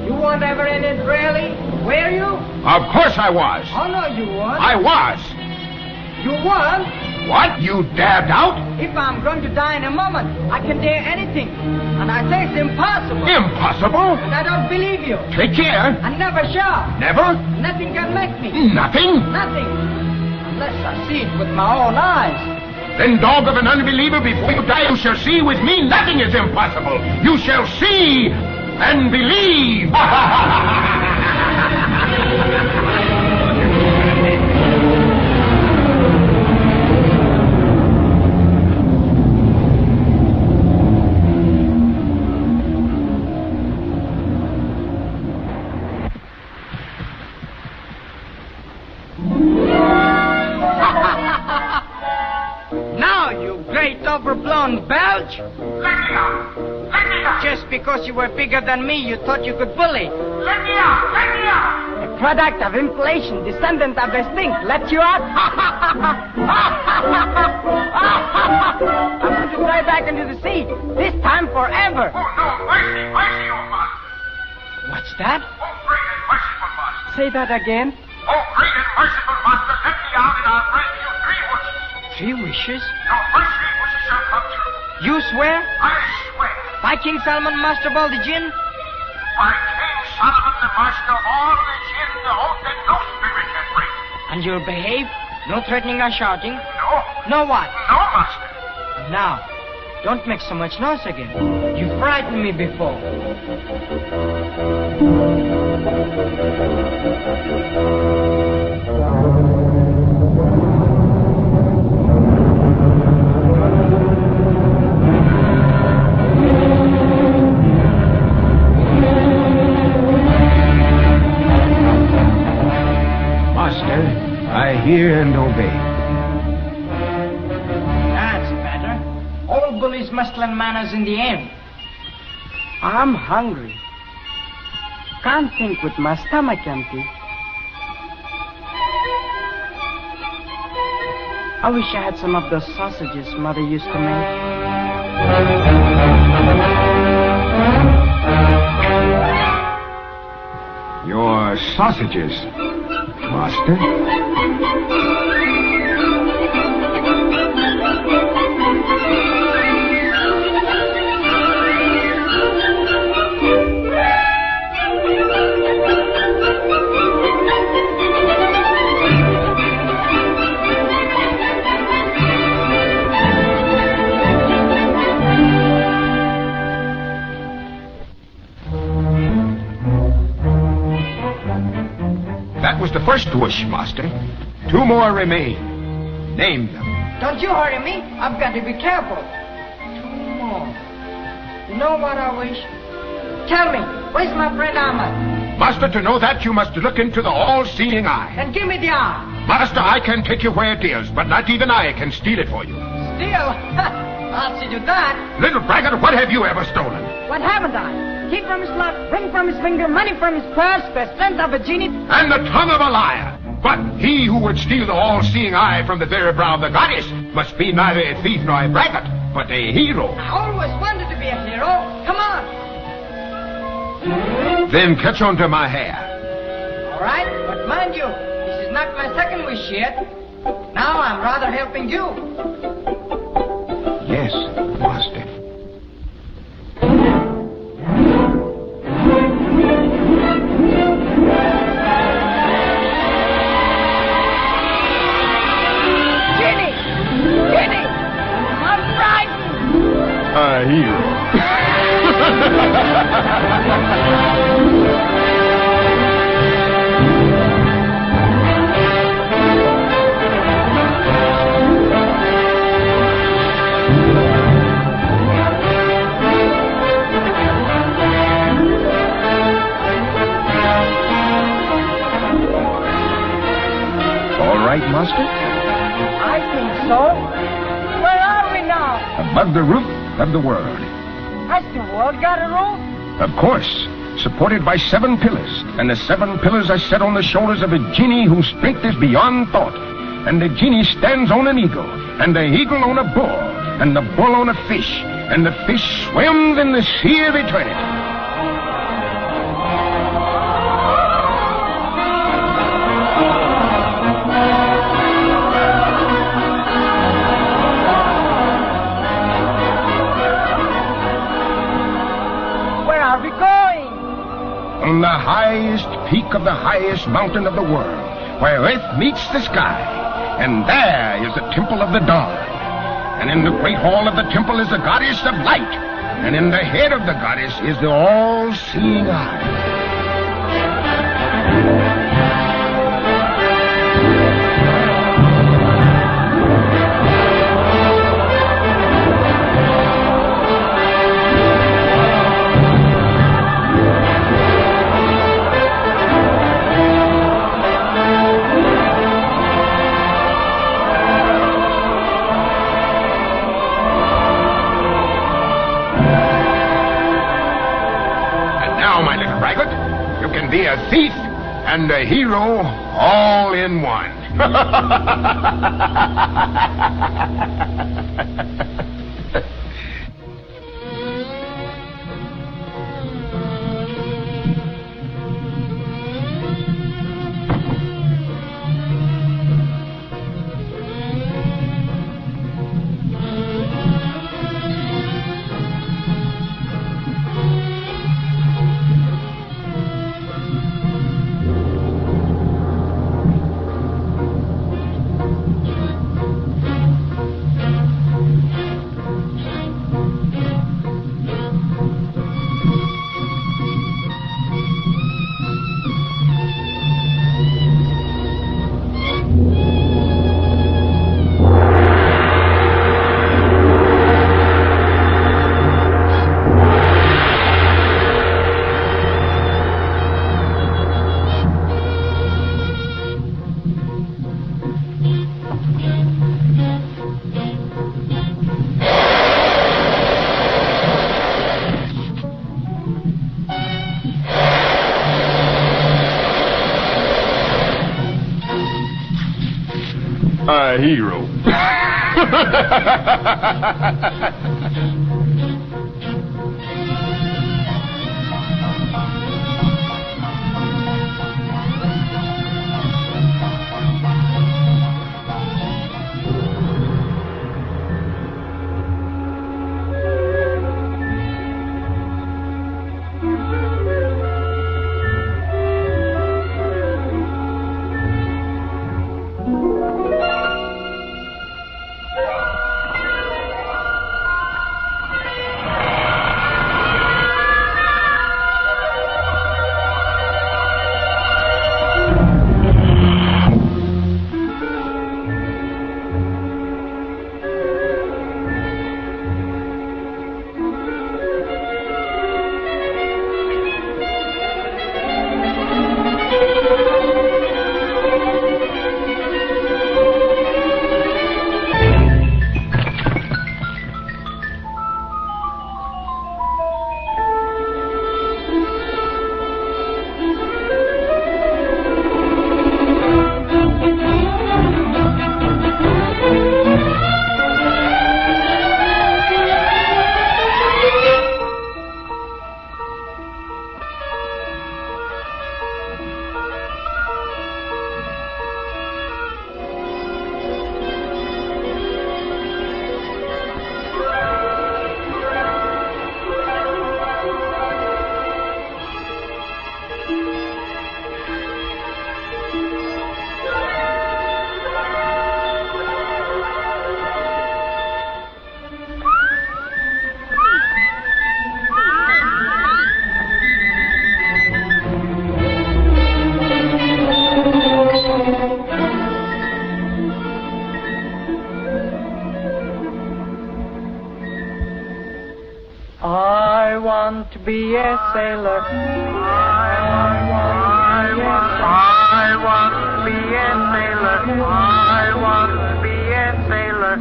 You weren't ever in it, really, were you? Of course I was. Oh, no, you weren't. I was. You weren't? What? You dabbed out? If I'm going to die in a moment, I can dare anything. And I say it's impossible. Impossible? And I don't believe you. Take care. I never shall. Never? Nothing can make me. Nothing? Nothing. Unless I see it with my own eyes. Then, dog of an unbeliever, before you die, you shall see with me nothing is impossible. You shall see and believe. Overblown belch? Let me out! Let me out! Just because you were bigger than me, you thought you could bully. Let me out! Let me out! A product of inflation, descendant of extinct, let you out? I'm going to fly back into the sea, this time forever. Oh, no, mercy, mercy, oh, master. What's that? Oh, great and merciful master. Say that again. Oh, great and merciful master, let me out and I'll grant you 3 wishes. 3 wishes? No, my 3 wishes shall come true. You swear? I swear. By King Solomon, master of all the jinn? By King Solomon, the master of all the jinn, the oath that no spirit can break. And you'll behave? No threatening or shouting? No. No what? No, master. And now, don't make so much noise again. You frightened me before. I hear and obey. That's better. All bullies must learn manners in the end. I'm hungry. Can't think with my stomach empty. I wish I had some of those sausages Mother used to make. Your sausages, Master? That was the first wish, Master. 2 more remain. Name them. Don't you hurry me. I've got to be careful. 2 more. You know what I wish? Tell me, where's my friend Ahmed? Master, to know that, you must look into the all-seeing eye. Then give me the eye. Master, I can take you where it is, but not even I can steal it for you. Steal? I'll see to that. Little braggart, what have you ever stolen? What haven't I? Key from his mouth, ring from his finger, money from his purse, the strength of a genie. And the tongue of a liar. But he who would steal the all-seeing eye from the very brow of the goddess must be neither a thief nor a braggart, but a hero. I always wanted to be a hero. Come on. Then catch on to my hair. All right, but mind you, this is not my second wish yet. Now I'm rather helping you. Yes, Master. A hero. All right, Master? I think so. Where are we now? Above the roof of the world. Has the world got a roof? Of course, supported by 7 pillars. And the 7 pillars are set on the shoulders of a genie whose strength is beyond thought. And the genie stands on an eagle, and the eagle on a bull, and the bull on a fish, and the fish swims in the sea of eternity. On the highest peak of the highest mountain of the world, where earth meets the sky, and there is the temple of the dawn. And in the great hall of the temple is the goddess of light, and in the head of the goddess is the all-seeing eye. Be a thief and a hero all in one. A hero. I want to be a sailor. I want to be a sailor. I want to be a sailor.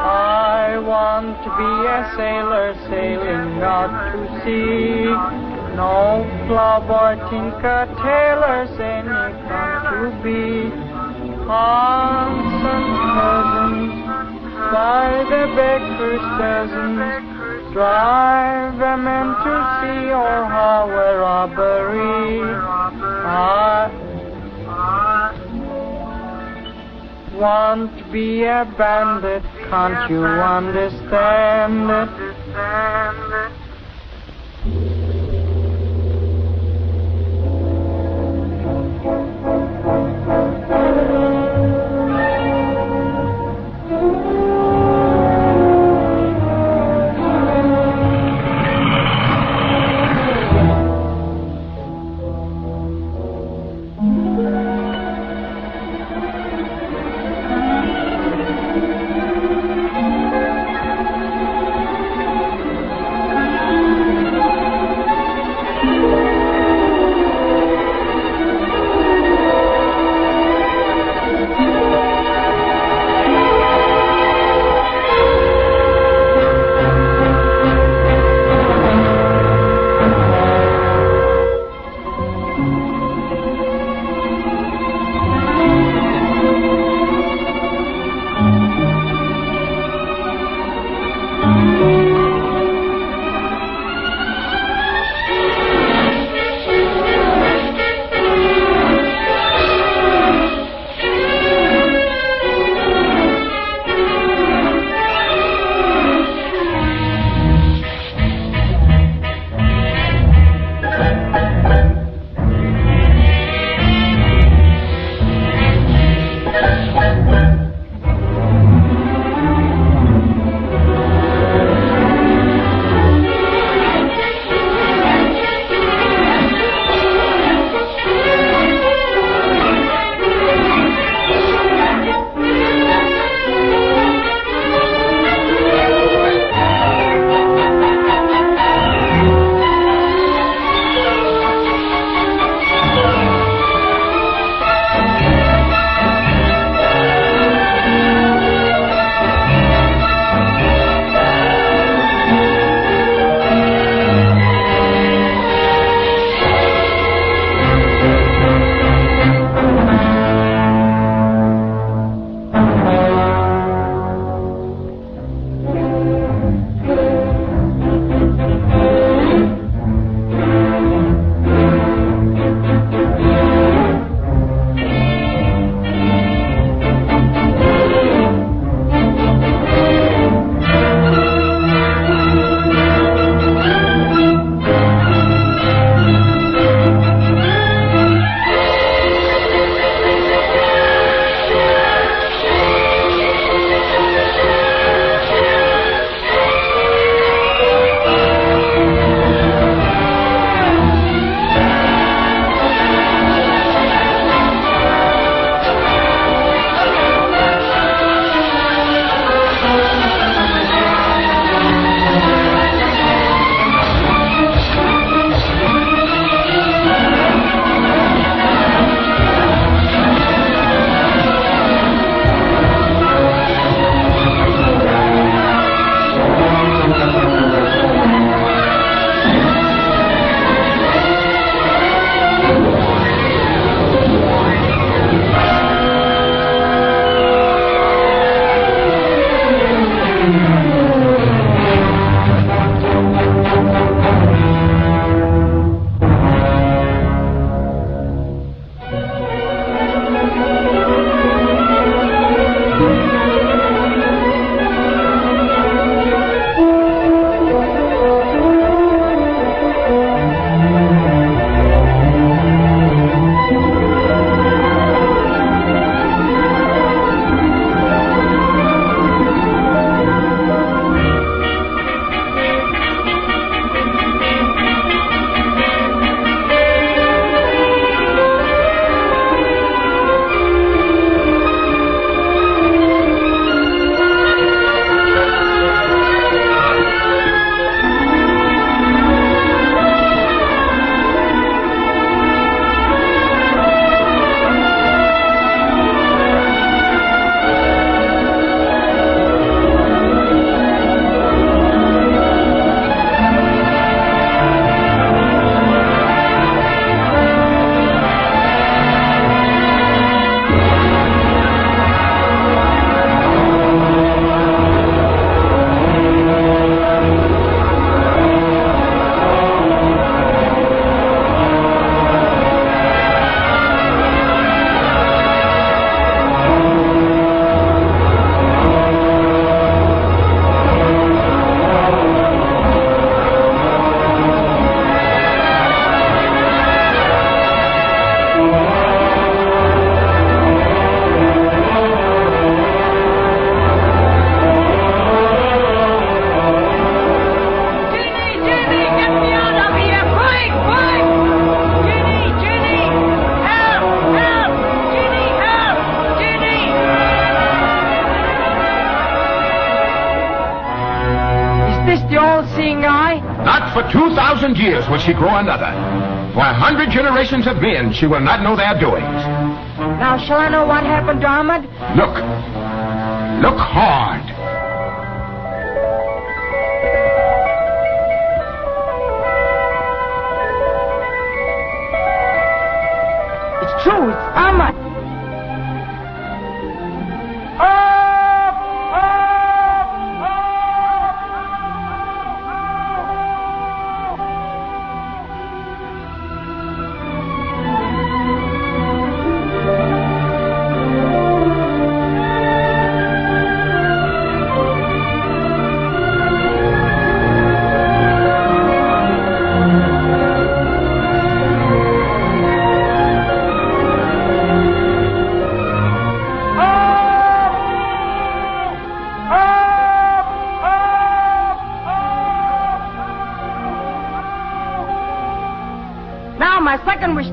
I want to be a sailor sailing out to sea. No plowboy, tinker, tailors, any come to be. Aunts and cousins, by the baker's dozens, drive them in to see or how a robbery. I want to be a bandit, can't you understand it? seeing eye? Not for 2,000 years will she grow another. For 100 generations of men, she will not know their doings. Now, shall I know what happened to Ahmed? Look. Look hard. It's true, it's Ahmed.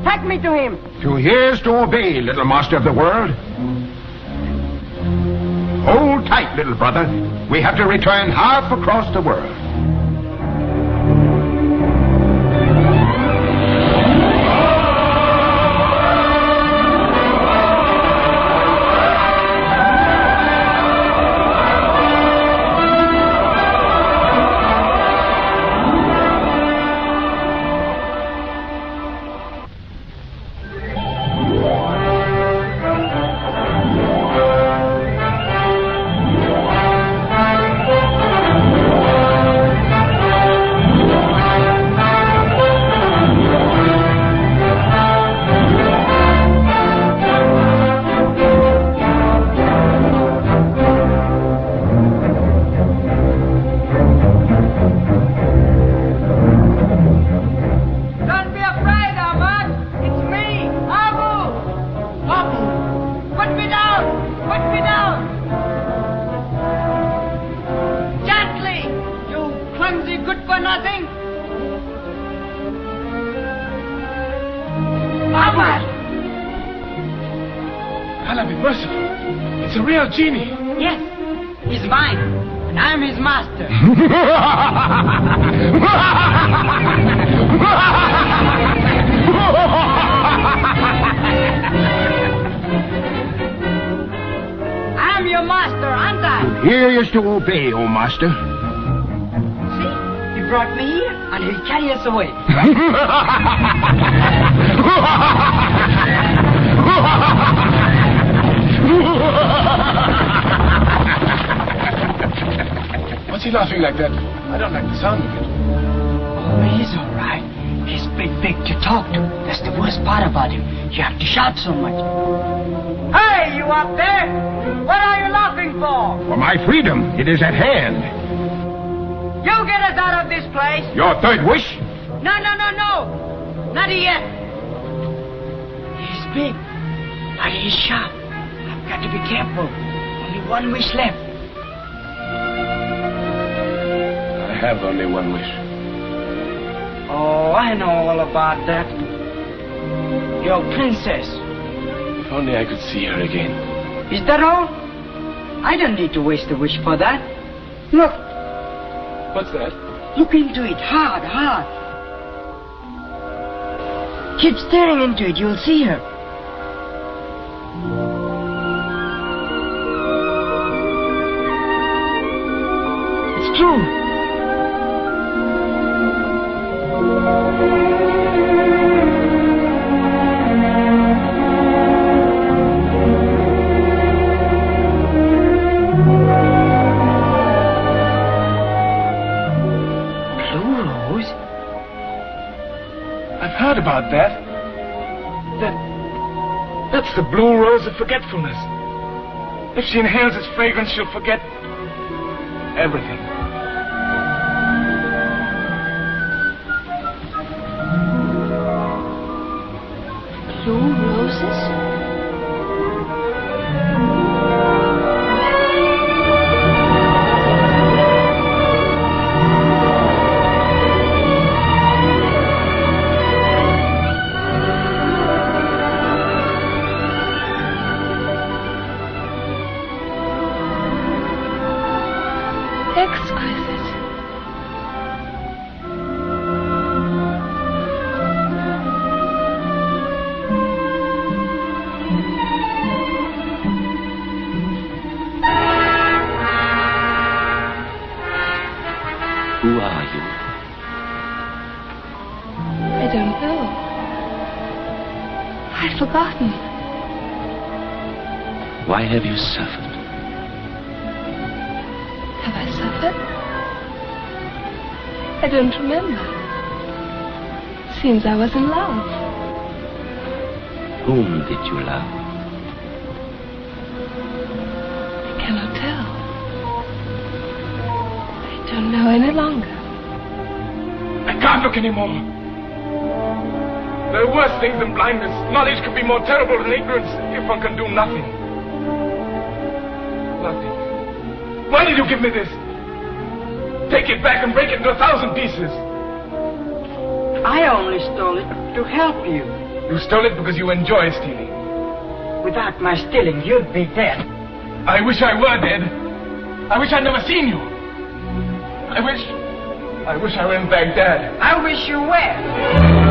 Take me to him. 2 years to obey, little master of the world. Hold tight, little brother. We have to return half across the world. Allah be merciful. It's a real genie. Yes, he's mine, and I'm his master. I'm your master, aren't I? Here is to obey, O master. See, he brought me here, and he'll carry us away. What's he laughing like that? I don't like the sound of it. Oh, he's all right. He's big to talk to. That's the worst part about him. You have to shout so much. Hey, you up there! What are you laughing for? For my freedom, it is at hand. You get us out of this place. Your third wish? No. Not yet. He's big, but he's sharp. I've got to be careful. Only one wish left. I have only one wish. Oh, I know all about that. Your princess. If only I could see her again. Is that all? I don't need to waste a wish for that. Look. What's that? Look into it hard. Keep staring into it, you'll see her. It's true. Heard about that. That's the blue rose of forgetfulness. If she inhales its fragrance, she'll forget everything. Blue roses? forgotten. Why have you suffered? Have I suffered? I don't remember. Seems I was in love. Whom did you love? I cannot tell. I don't know any longer. I can't look anymore. There are worse things than blindness. Knowledge could be more terrible than ignorance if one can do nothing. Nothing. Why did you give me this? Take it back and break it into 1,000 pieces. I only stole it to help you. You stole it because you enjoy stealing. Without my stealing, you'd be dead. I wish I were dead. I wish I'd never seen you. I wish I were in Baghdad. I wish you were.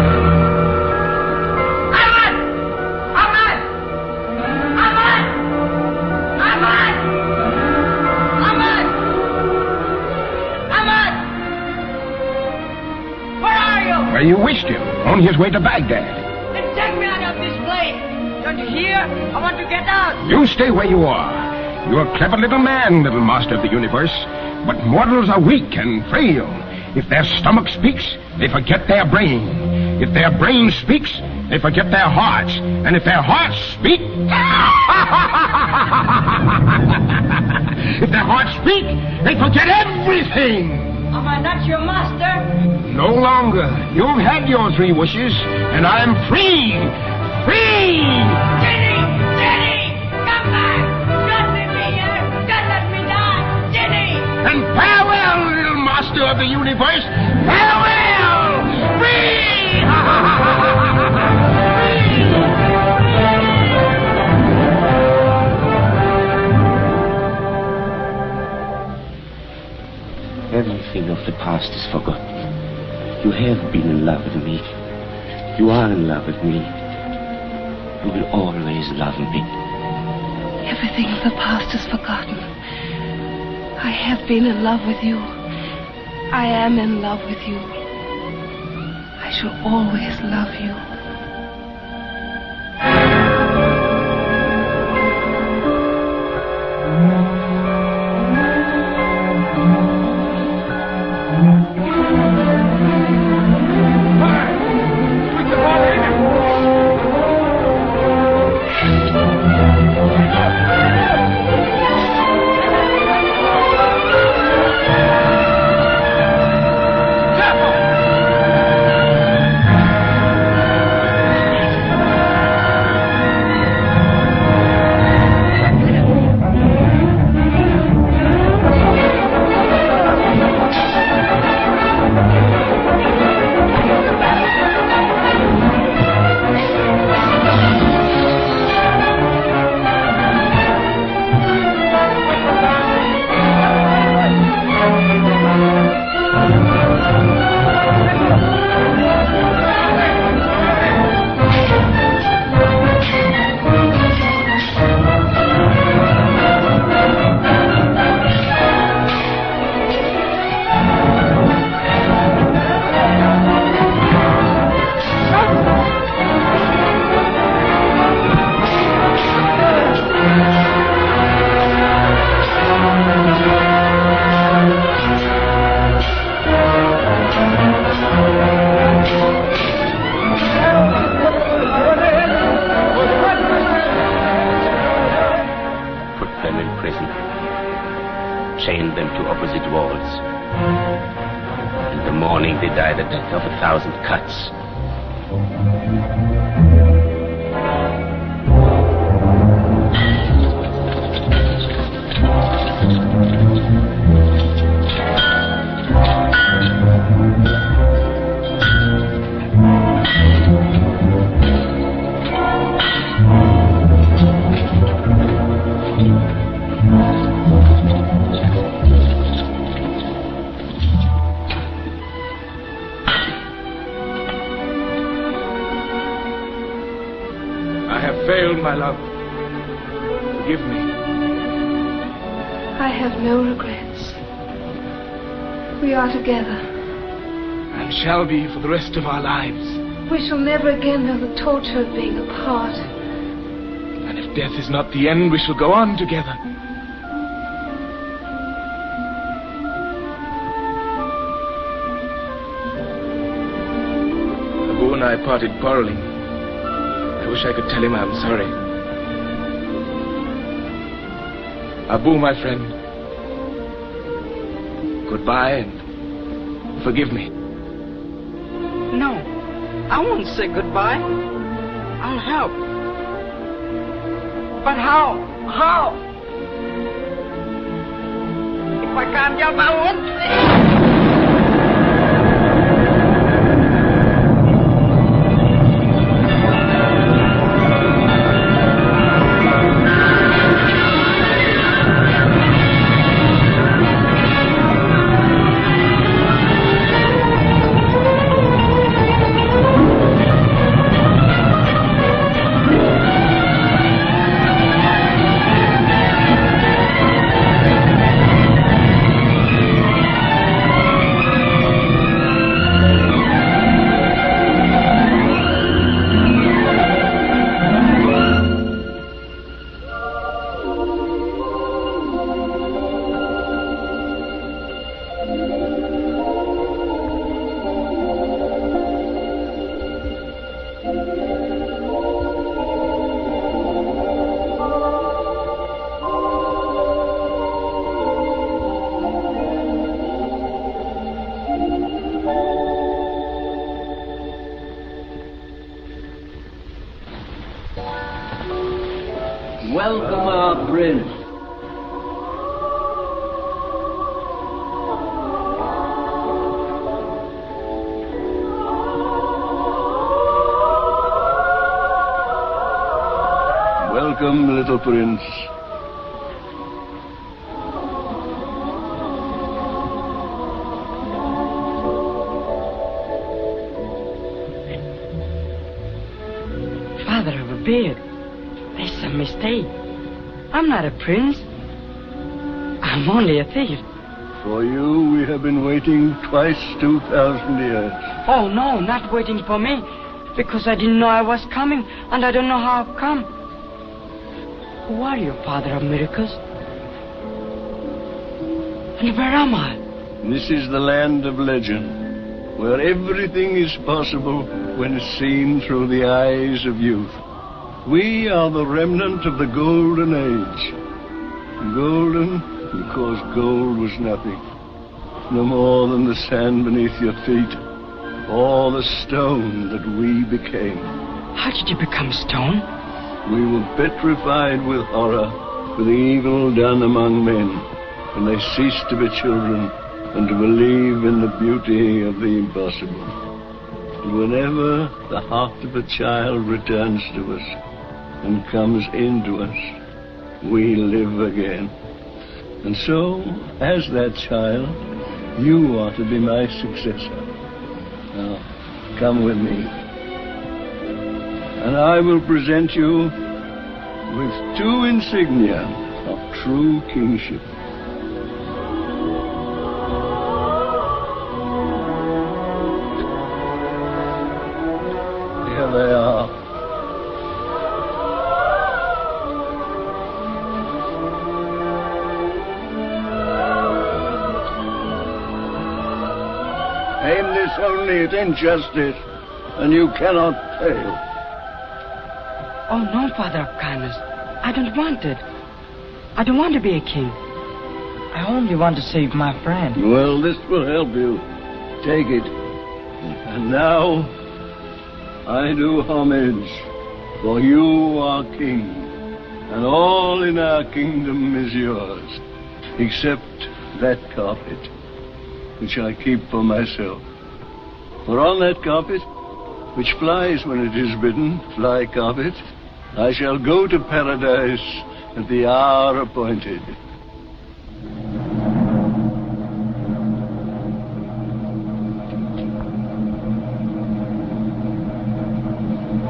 Where you wished him, on his way to Baghdad. Then take me out of this place. Don't you hear? I want to get out. You stay where you are. You're a clever little man, little master of the universe. But mortals are weak and frail. If their stomach speaks, they forget their brain. If their brain speaks, they forget their hearts. And if their hearts speak... if their hearts speak, they forget everything. Am I not your master? No longer. You've had your 3 wishes, and I'm free! Free! Jenny! Jenny! Come back! Don't leave me here! Don't let me die! Jenny! And farewell, little master of the universe! Farewell! Free! Everything of the past is forgotten. You have been in love with me. You are in love with me. You will always love me. Everything of the past is forgotten. I have been in love with you. I am in love with you. I shall always love you. Chained them to opposite walls. In the morning they died a death of 1,000 cuts. Failed, my love. Forgive me. I have no regrets. We are together. And shall be for the rest of our lives. We shall never again know the torture of being apart. And if death is not the end, we shall go on together. Abu and I parted quarreling. I wish I could tell him I'm sorry. Abu, my friend, goodbye and forgive me. No, I won't say goodbye. I'll help. But how? How? If I can't help, I won't. Welcome, our prince. Welcome, little prince. Father of a beard. There's some mistake. I'm not a prince. I'm only a thief. For you, we have been waiting twice 2,000 years. Oh, no, not waiting for me. Because I didn't know I was coming, and I don't know how I've come. Who are you, Father of Miracles? And where am I? This is the land of legend, where everything is possible when seen through the eyes of youth. We are the remnant of the Golden Age. Golden because gold was nothing, no more than the sand beneath your feet, or the stone that we became. How did you become stone? We were petrified with horror for the evil done among men, when they ceased to be children and to believe in the beauty of the impossible. And whenever the heart of a child returns to us and comes into us, we live again. And so, as that child, you are to be my successor. Now, come with me. And I will present you with two insignia of true kingship. Here they are. Aim this only at injustice, and you cannot fail. Oh, no, Father of Kindness. I don't want it. I don't want to be a king. I only want to save my friend. Well, this will help you. Take it. And now, I do homage, for you are king, and all in our kingdom is yours, except that carpet, which I keep for myself. For on that carpet, which flies when it is bidden, fly carpet, I shall go to paradise at the hour appointed.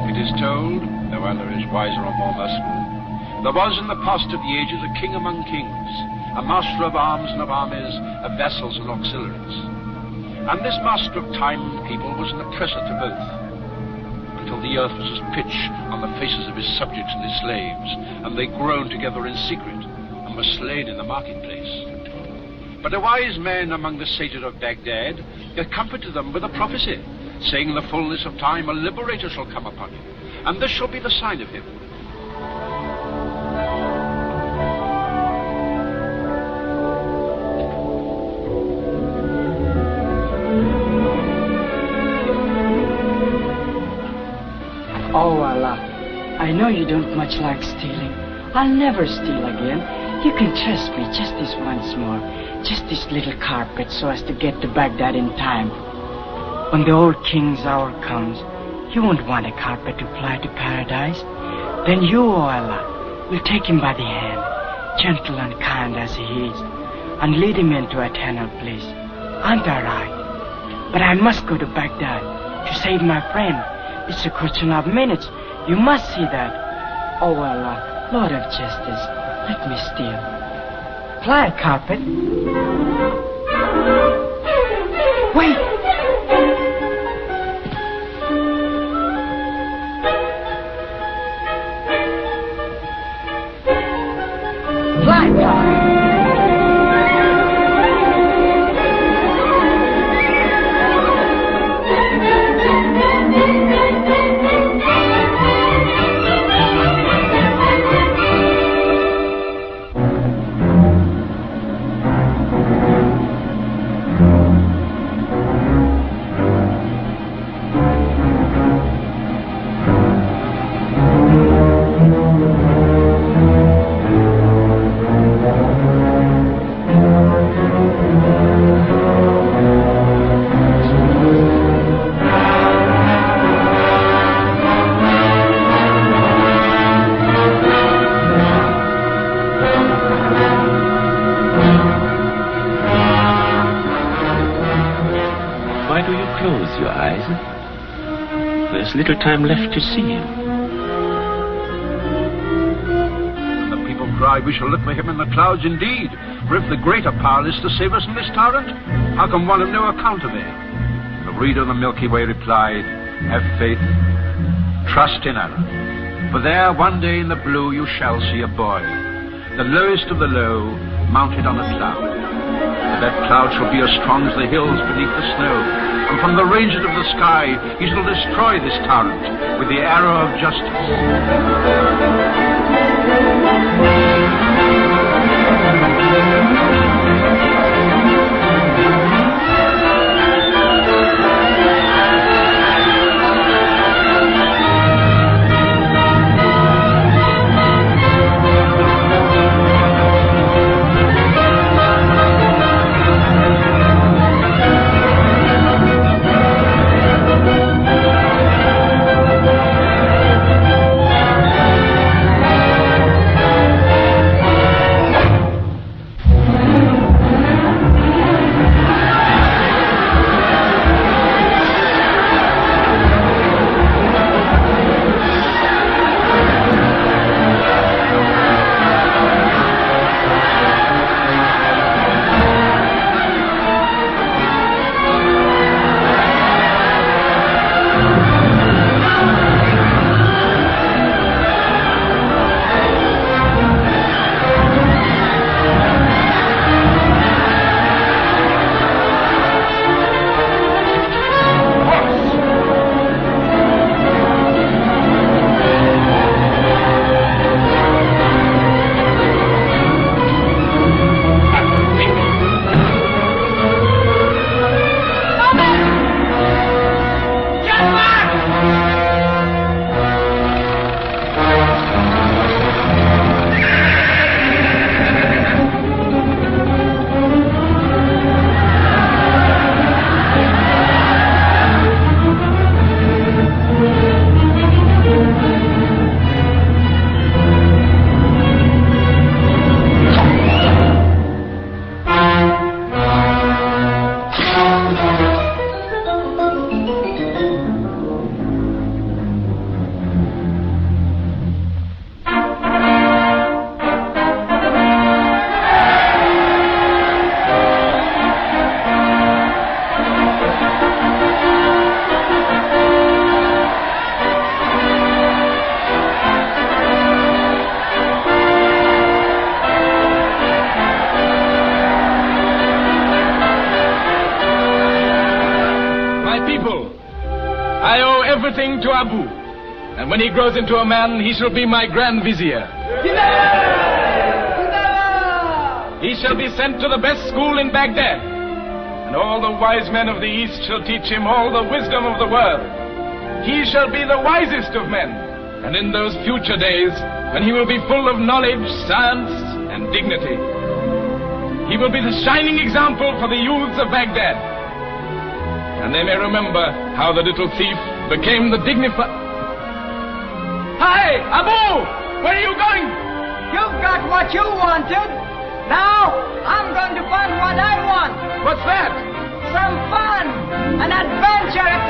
It is told, no other is wiser or more merciful, there was in the past of the ages a king among kings, a master of arms and of armies, of vessels and auxiliaries. And this master of time and people was an oppressor to both. till the earth was as pitch on the faces of his subjects and his slaves, and they groaned together in secret, and were slain in the marketplace. But a wise man among the sages of Baghdad comforted them with a prophecy, saying in the fullness of time a liberator shall come upon you, and this shall be the sign of him. Oh, Allah, I know you don't much like stealing. I'll never steal again. You can trust me just this once more. Just this little carpet so as to get to Baghdad in time. When the old king's hour comes, you won't want a carpet to fly to paradise. Then you, O Allah, will take him by the hand, gentle and kind as he is, and lead him into eternal bliss. Aren't I right? But I must go to Baghdad to save my friend. It's a question of minutes. You must see that. Oh, Allah, Lord of Justice, let me steal. Fly, carpet. Wait! Fly, carpet. Your eyes. There's little time left to see him. And the people cried, we shall look for him in the clouds indeed. For if the greater power is to save us from this tyrant, how can one of no account avail? The reader of the Milky Way replied, have faith, trust in Allah. For there one day in the blue you shall see a boy, the lowest of the low, mounted on a cloud. And that cloud shall be as strong as the hills beneath the snow. And from the ranges of the sky he shall destroy this tyrant with the arrow of justice. I owe everything to Abu. And when he grows into a man, he shall be my Grand Vizier. He shall be sent to the best school in Baghdad. And all the wise men of the East shall teach him all the wisdom of the world. He shall be the wisest of men. And in those future days, when he will be full of knowledge, science, and dignity, he will be the shining example for the youths of Baghdad. And they may remember how the little thief became the dignified... Hi, Abu! Where are you going? You've got what you wanted. Now, I'm going to find what I want. What's that? Some fun, an adventure, a